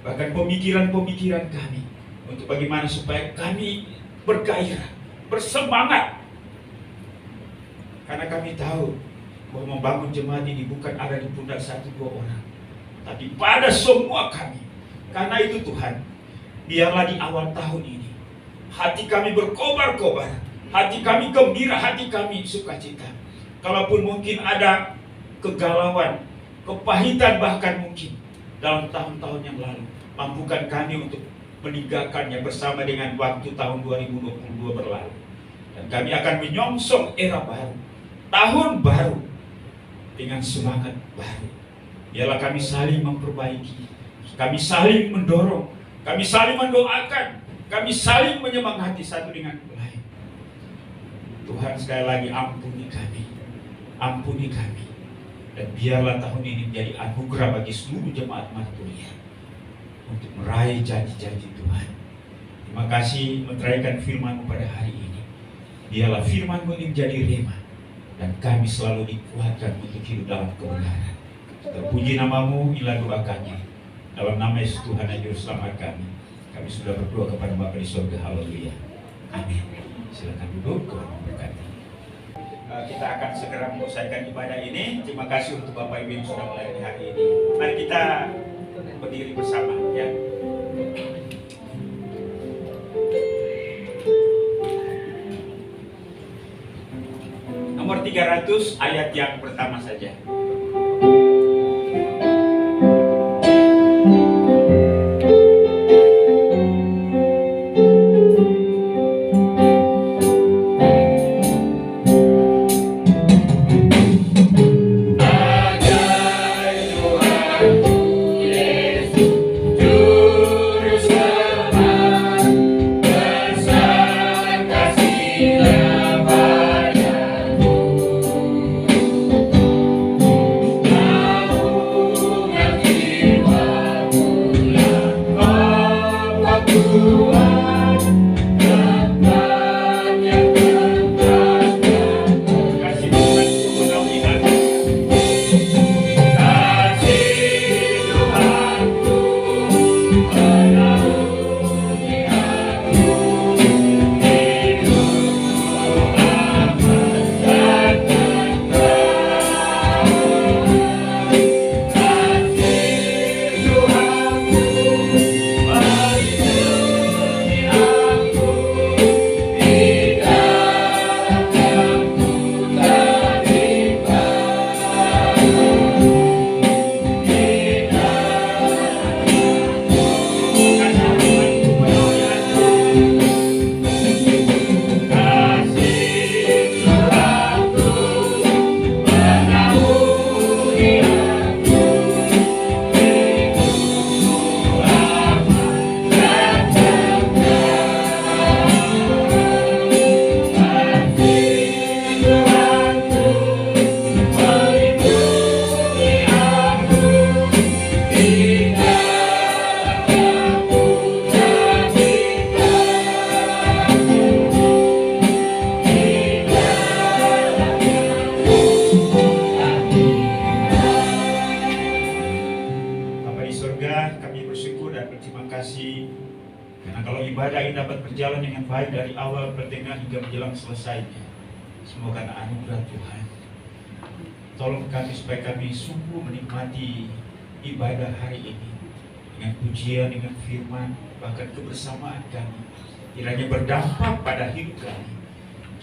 bahkan pemikiran-pemikiran kami, untuk bagaimana supaya kami bergairah, bersemangat. Karena kami tahu bahwa membangun jemaat ini bukan ada di pundak 1-2 orang, tapi pada semua kami. Karena itu Tuhan, biarlah di awal tahun ini hati kami berkobar-kobar, hati kami gembira, hati kami sukacita. Kalaupun mungkin ada kegalauan, kepahitan bahkan mungkin dalam tahun-tahun yang lalu, mampukan kami untuk meninggalkannya bersama dengan waktu tahun 2022 berlalu. Dan kami akan menyongsong era baru, tahun baru, dengan semangat baru. Biarlah kami saling memperbaiki, kami saling mendorong, kami saling mendoakan, kami saling menyemangati satu dengan lain. Tuhan, sekali lagi ampuni kami, dan biarlah tahun ini menjadi anugerah bagi seluruh jemaat Marturia untuk meraih janji-janji Tuhan. Terima kasih meneraikan firman-Mu pada hari ini. Biarlah firman-Mu ini menjadi rema, dan kami selalu dikuatkan untuk hidup dalam kebenaran. Terpuji nama-Mu, inilah doa kami. Dalam nama Yesus Tuhan dan Juru Selamat kami sudah berdoa kepada Bapa di surga. Haleluya. Amin. Silakan duduk, Tuhan memberkati. Kita akan segera menyelesaikan ibadah ini. Terima kasih untuk Bapak Ibu yang sudah melayani hari ini. Mari kita berdiri bersama, ya. Nomor 300 ayat yang pertama saja. sorga, kami bersyukur dan berterima kasih karena kalau ibadah ini dapat berjalan dengan baik dari awal, pertengahan hingga menjelang selesainya, semua karena anugerah Tuhan. Tolong kami supaya kami sungguh menikmati ibadah hari ini dengan pujian, dengan firman, bahkan kebersamaan kami kiranya berdampak pada hidup kami,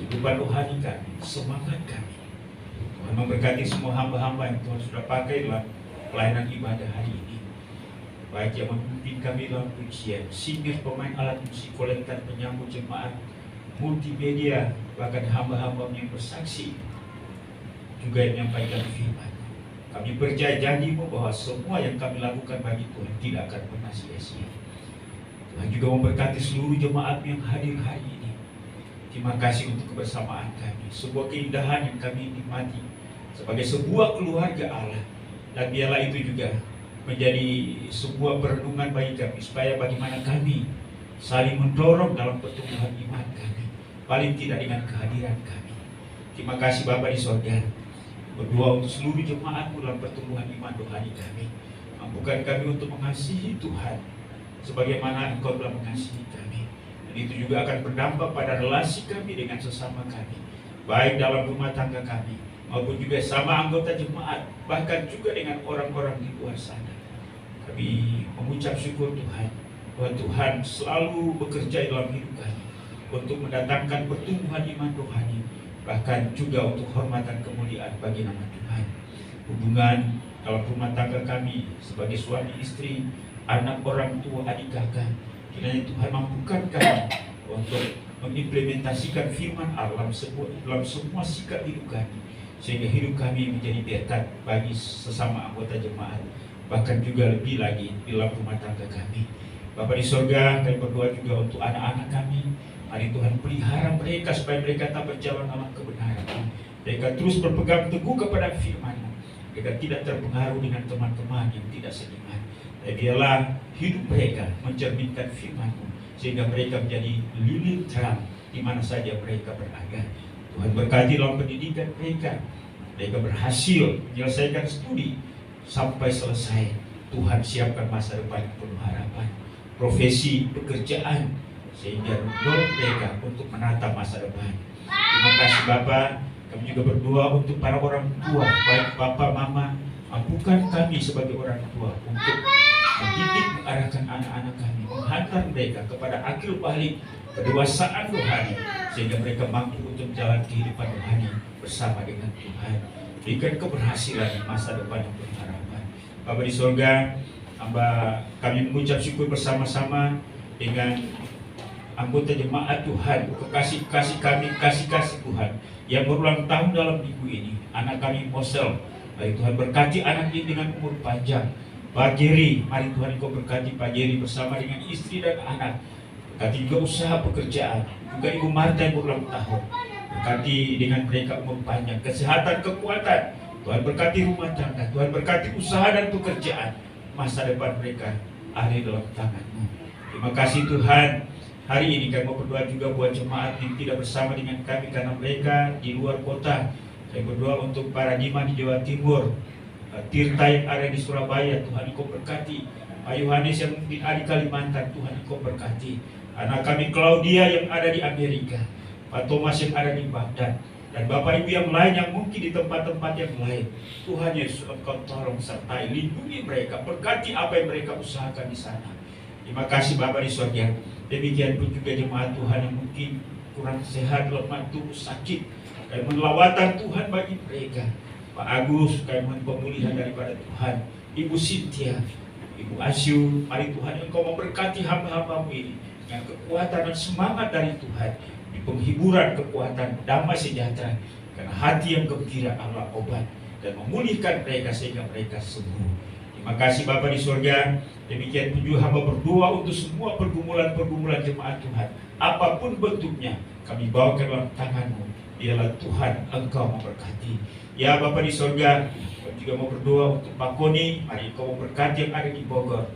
kehidupan rohani kami, semangat kami. Tuhan memberkati semua hamba-hamba yang Tuhan sudah pakai dalam pelayanan ibadah hari ini, baik yang memimpin kami dalam pujian, singer, pemain alat musik, kolektor, penyambut jemaat, multimedia, bahkan hamba-hamba yang bersaksi juga yang menyampaikan firman. Kami percaya janji-Mu bahwa semua yang kami lakukan bagi Tuhan tidak akan pernah sia-sia. Tuhan juga memberkati seluruh jemaat yang hadir hari ini. Terima kasih untuk kebersamaan kami, sebuah keindahan yang kami nikmati sebagai sebuah keluarga Allah. Dan biarlah itu juga menjadi sebuah perenungan bagi kami, supaya bagaimana kami saling mendorong dalam pertumbuhan iman kami, paling tidak dengan kehadiran kami. Terima kasih Bapa di sorga. Berdoa untuk seluruh jemaat-Mu dalam pertumbuhan iman rohani kami. Mampukan kami untuk mengasihi Tuhan sebagaimana Engkau telah mengasihi kami. Dan itu juga akan berdampak pada relasi kami dengan sesama kami, baik dalam rumah tangga kami maupun juga sama anggota jemaat, bahkan juga dengan orang-orang di luar sana. Kami mengucap syukur Tuhan bahwa Tuhan selalu bekerja dalam hidup kami untuk mendatangkan pertumbuhan iman rohani, bahkan juga untuk hormatan kemuliaan bagi nama Tuhan. Hubungan dalam rumah tangga kami sebagai suami istri, anak, orang tua, adik kakak, kiranya Tuhan mampukan kami untuk mengimplementasikan firman Allah dalam semua sikap hidup kami, sehingga hidup kami menjadi berkat bagi sesama anggota jemaat, bahkan juga lebih lagi di dalam rumah tangga kami. Bapa di sorga, kami berdoa juga untuk anak-anak kami. Mari Tuhan pelihara mereka supaya mereka tak berjalan dalam kebenaran. Mereka terus berpegang teguh kepada firman-Mu. Mereka tidak terpengaruh dengan teman-teman yang tidak seiman. Dan biarlah hidup mereka mencerminkan firman-Mu, sehingga mereka menjadi lilin terang di mana saja mereka berada. Tuhan berkati dalam pendidikan mereka. Mereka berhasil menyelesaikan studi sampai selesai. Tuhan siapkan masa depan yang penuh harapan, profesi, pekerjaan, sehingga mendorong mereka untuk menata masa depan. Terima kasih Bapa. Kami juga berdoa untuk para orang tua, baik Bapak, Mama. Mampukan kami sebagai orang tua untuk mendidik, mengarahkan anak-anak kami, menghantar mereka kepada akhir balik kedewasaan rohani, sehingga mereka mampu untuk menjalani kehidupan rohani bersama dengan Tuhan. Berikan keberhasilan di masa depan yang berharapan. Bapa di sorga, kami mengucap syukur bersama-sama dengan anggota jemaat Tuhan, kekasih-kasih kami, kasih-kasih Tuhan yang berulang tahun dalam minggu ini. Anak kami Mosel, mari Tuhan berkati anak ini dengan umur panjang. Pak Jerry, mari Tuhan Engkau berkati Pak Jerry bersama dengan istri dan anak. Berkati juga usaha pekerjaan, juga Ibu Marta yang berulang tahun. Berkati dengan mereka umur panjang, kesehatan, kekuatan. Tuhan berkati rumah tangga, Tuhan berkati usaha dan pekerjaan. Masa depan mereka ada dalam tangan-Mu. Terima kasih Tuhan. Hari ini kami mau berdoa juga buat jemaat yang tidak bersama dengan kami karena mereka di luar kota. Saya berdoa untuk para Dima di Jawa Timur, Tirta yang ada di Surabaya, Tuhan Engkau berkati. Pak Yohanes yang mungkin ada di Kalimantan, Tuhan Engkau berkati. Anak kami Claudia yang ada di Amerika, Pak Thomas yang ada di Baghdad, dan Bapak Ibu yang lain yang mungkin di tempat-tempat yang lain. Tuhan Yesus, Engkau tolong sertai, lindungi mereka, berkati apa yang mereka usahakan di sana. Terima kasih Bapak di surga. Demikian pun juga jemaat Tuhan yang mungkin kurang sehat, lemah tubuh, sakit. Kami melawatan Tuhan bagi mereka. Pak Agus, kami mohon pemulihan daripada Tuhan. Ibu Cynthia, Ibu Asyu, mari Tuhan Engkau memberkati hamba-hamba-Mu ini dengan kekuatan dan semangat dari Tuhan, di penghiburan, kekuatan, damai sejahtera, karena hati yang gembira Allah obat dan memulihkan mereka sehingga mereka sembuh. Terima kasih Bapa di surga. Demikian pun juga hamba berdoa untuk semua pergumulan-pergumulan jemaat Tuhan, apapun bentuknya, kami bawa ke dalam tangan-Mu. Biarlah Tuhan Engkau memberkati. Ya Bapa di surga, kami juga mau berdoa untuk Pak Koni, mari Engkau memberkati yang ada di Bogor.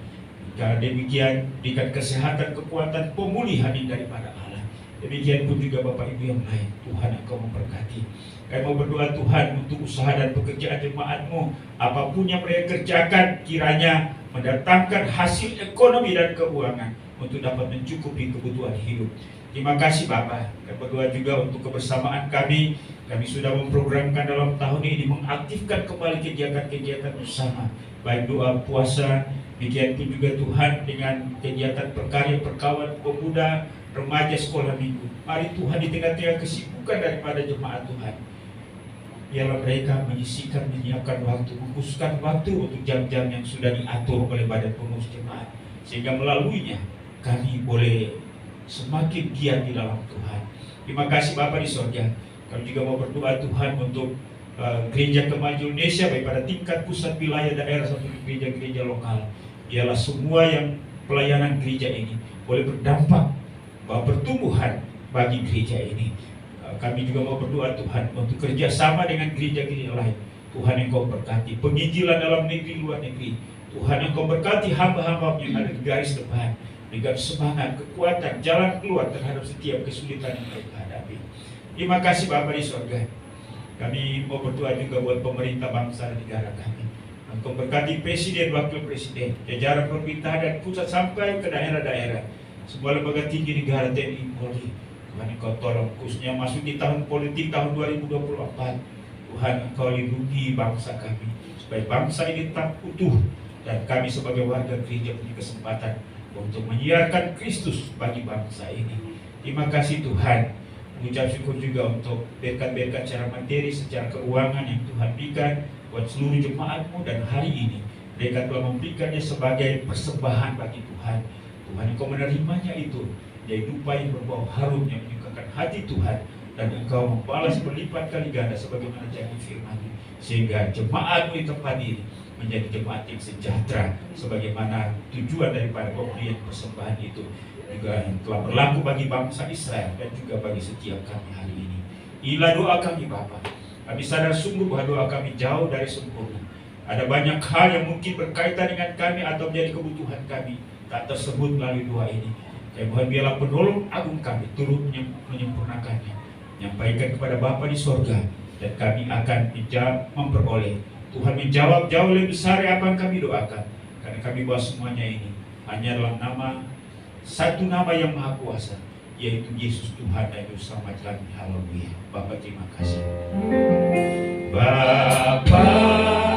Karena demikian, berikan kesehatan, kekuatan, pemulihan daripada Allah. Demikian pun juga Bapak Ibu yang lain, Tuhan Engkau memberkati. Kami mau berdoa Tuhan untuk usaha dan pekerjaan jemaat-Mu, apapun yang mereka kerjakan, kiranya mendatangkan hasil ekonomi dan keuangan untuk dapat mencukupi kebutuhan hidup. Terima kasih Bapak. Kami berdoa juga untuk kebersamaan kami. Kami sudah memprogramkan dalam tahun ini mengaktifkan kembali kegiatan-kegiatan bersama, baik doa puasa, demikian pun juga Tuhan dengan kegiatan perkarya perkawan pemuda, remaja sekolah minggu. Mari Tuhan di tengah-tengah kesibukan daripada jemaat Tuhan, ialah mereka menyisihkan, menyiapkan waktu, mengkhususkan waktu untuk jam-jam yang sudah diatur oleh badan pengurus jemaat, sehingga melaluinya kami boleh semakin giat di dalam Tuhan. Terima kasih Bapa di sorga. Kami juga mau berdoa Tuhan untuk Gereja Kemajuan Indonesia, baik pada tingkat pusat, wilayah, daerah, sampai gereja-gereja lokal. Ialah semua yang pelayanan gereja ini boleh berdampak bahwa pertumbuhan bagi gereja ini. Kami juga mau berdoa Tuhan untuk kerjasama dengan gereja-gereja lain. Tuhan yang Kau berkati penginjilan dalam negeri, luar negeri. Tuhan yang Kau berkati hamba-hamba yang ada di garis depan dengan semangat, kekuatan, jalan keluar terhadap setiap kesulitan yang mereka hadapi. Terima kasih Bapa di sorga. Kami mau berdoa juga buat pemerintah bangsa dan negara kami. Engkau berkati Presiden, Wakil Presiden, jajaran pemerintah dan pusat sampai ke daerah-daerah, semua lembaga tinggi negara, TNI, Polri. Tuhan Engkau tolong, khususnya masuk di tahun politik tahun 2024. Tuhan Engkau lindungi bangsa kami, supaya bangsa ini tetap utuh, dan kami sebagai warga gereja punya kesempatan untuk menyiarkan Kristus bagi bangsa ini. Terima kasih Tuhan. Mengucap syukur juga untuk berkat-berkat secara materi, secara keuangan yang Tuhan berikan buat seluruh jemaat-Mu, dan hari ini mereka telah memberikannya sebagai persembahan bagi Tuhan. Tuhan Engkau menerimanya itu yaitu upah yang berbau harum yang menyukakan hati Tuhan, dan Engkau membalas berlipat kali ganda sebagaimana janji firman-Mu, sehingga jemaat-Mu di tempat ini menjadi jemaat yang sejahtera sebagaimana tujuan daripada pemberian persembahan itu juga yang telah berlaku bagi bangsa Israel dan juga bagi setiap kami hari ini. Inilah doa kami Bapa. Kami sadar sungguh bahwa doa kami jauh dari sempurna. Ada banyak hal yang mungkin berkaitan dengan kami atau menjadi kebutuhan kami tak tersebut melalui doa ini. Ya Tuhan, biarlah penolong agung kami turut menyempurnakannya. Nyampaikan kepada Bapa di sorga, dan kami akan memperoleh. Tuhan menjawab jauh lebih besar apa yang kami doakan, karena kami bahwa semuanya ini hanya dalam satu nama yang maha kuasa, yaitu Yesus Tuhan dan Juru Selamat kami. Haleluya. Bapa terima kasih. Bapa terima kasih. Bapa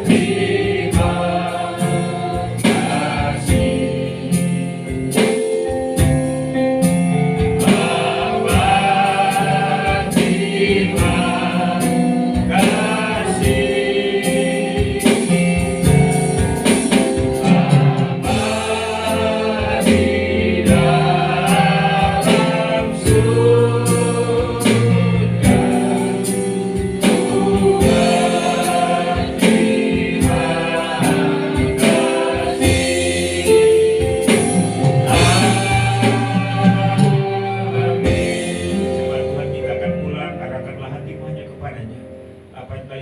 terima kasih.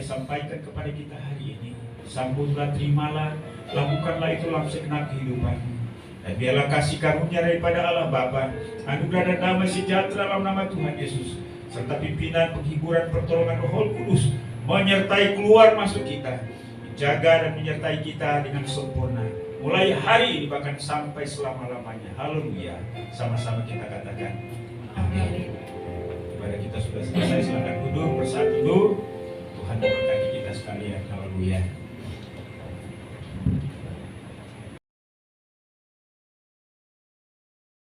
Sampaikan kepada kita hari ini, sambutlah, terimalah, lakukanlah itu dalam segenap kehidupanmu, dan biarlah kasih karunia daripada Allah Bapa, anugerah dan damai sejahtera dalam nama Tuhan Yesus, serta pimpinan, penghiburan, pertolongan Roh Kudus menyertai keluar masuk kita, menjaga dan menyertai kita dengan sempurna, mulai hari ini bahkan sampai selama-lamanya. Haleluya. Sama-sama kita katakan amin. Ibadah kita sudah selesai, silakan duduk, bersatu dulu. Tuhan memberkati kita sekalian. Haleluya.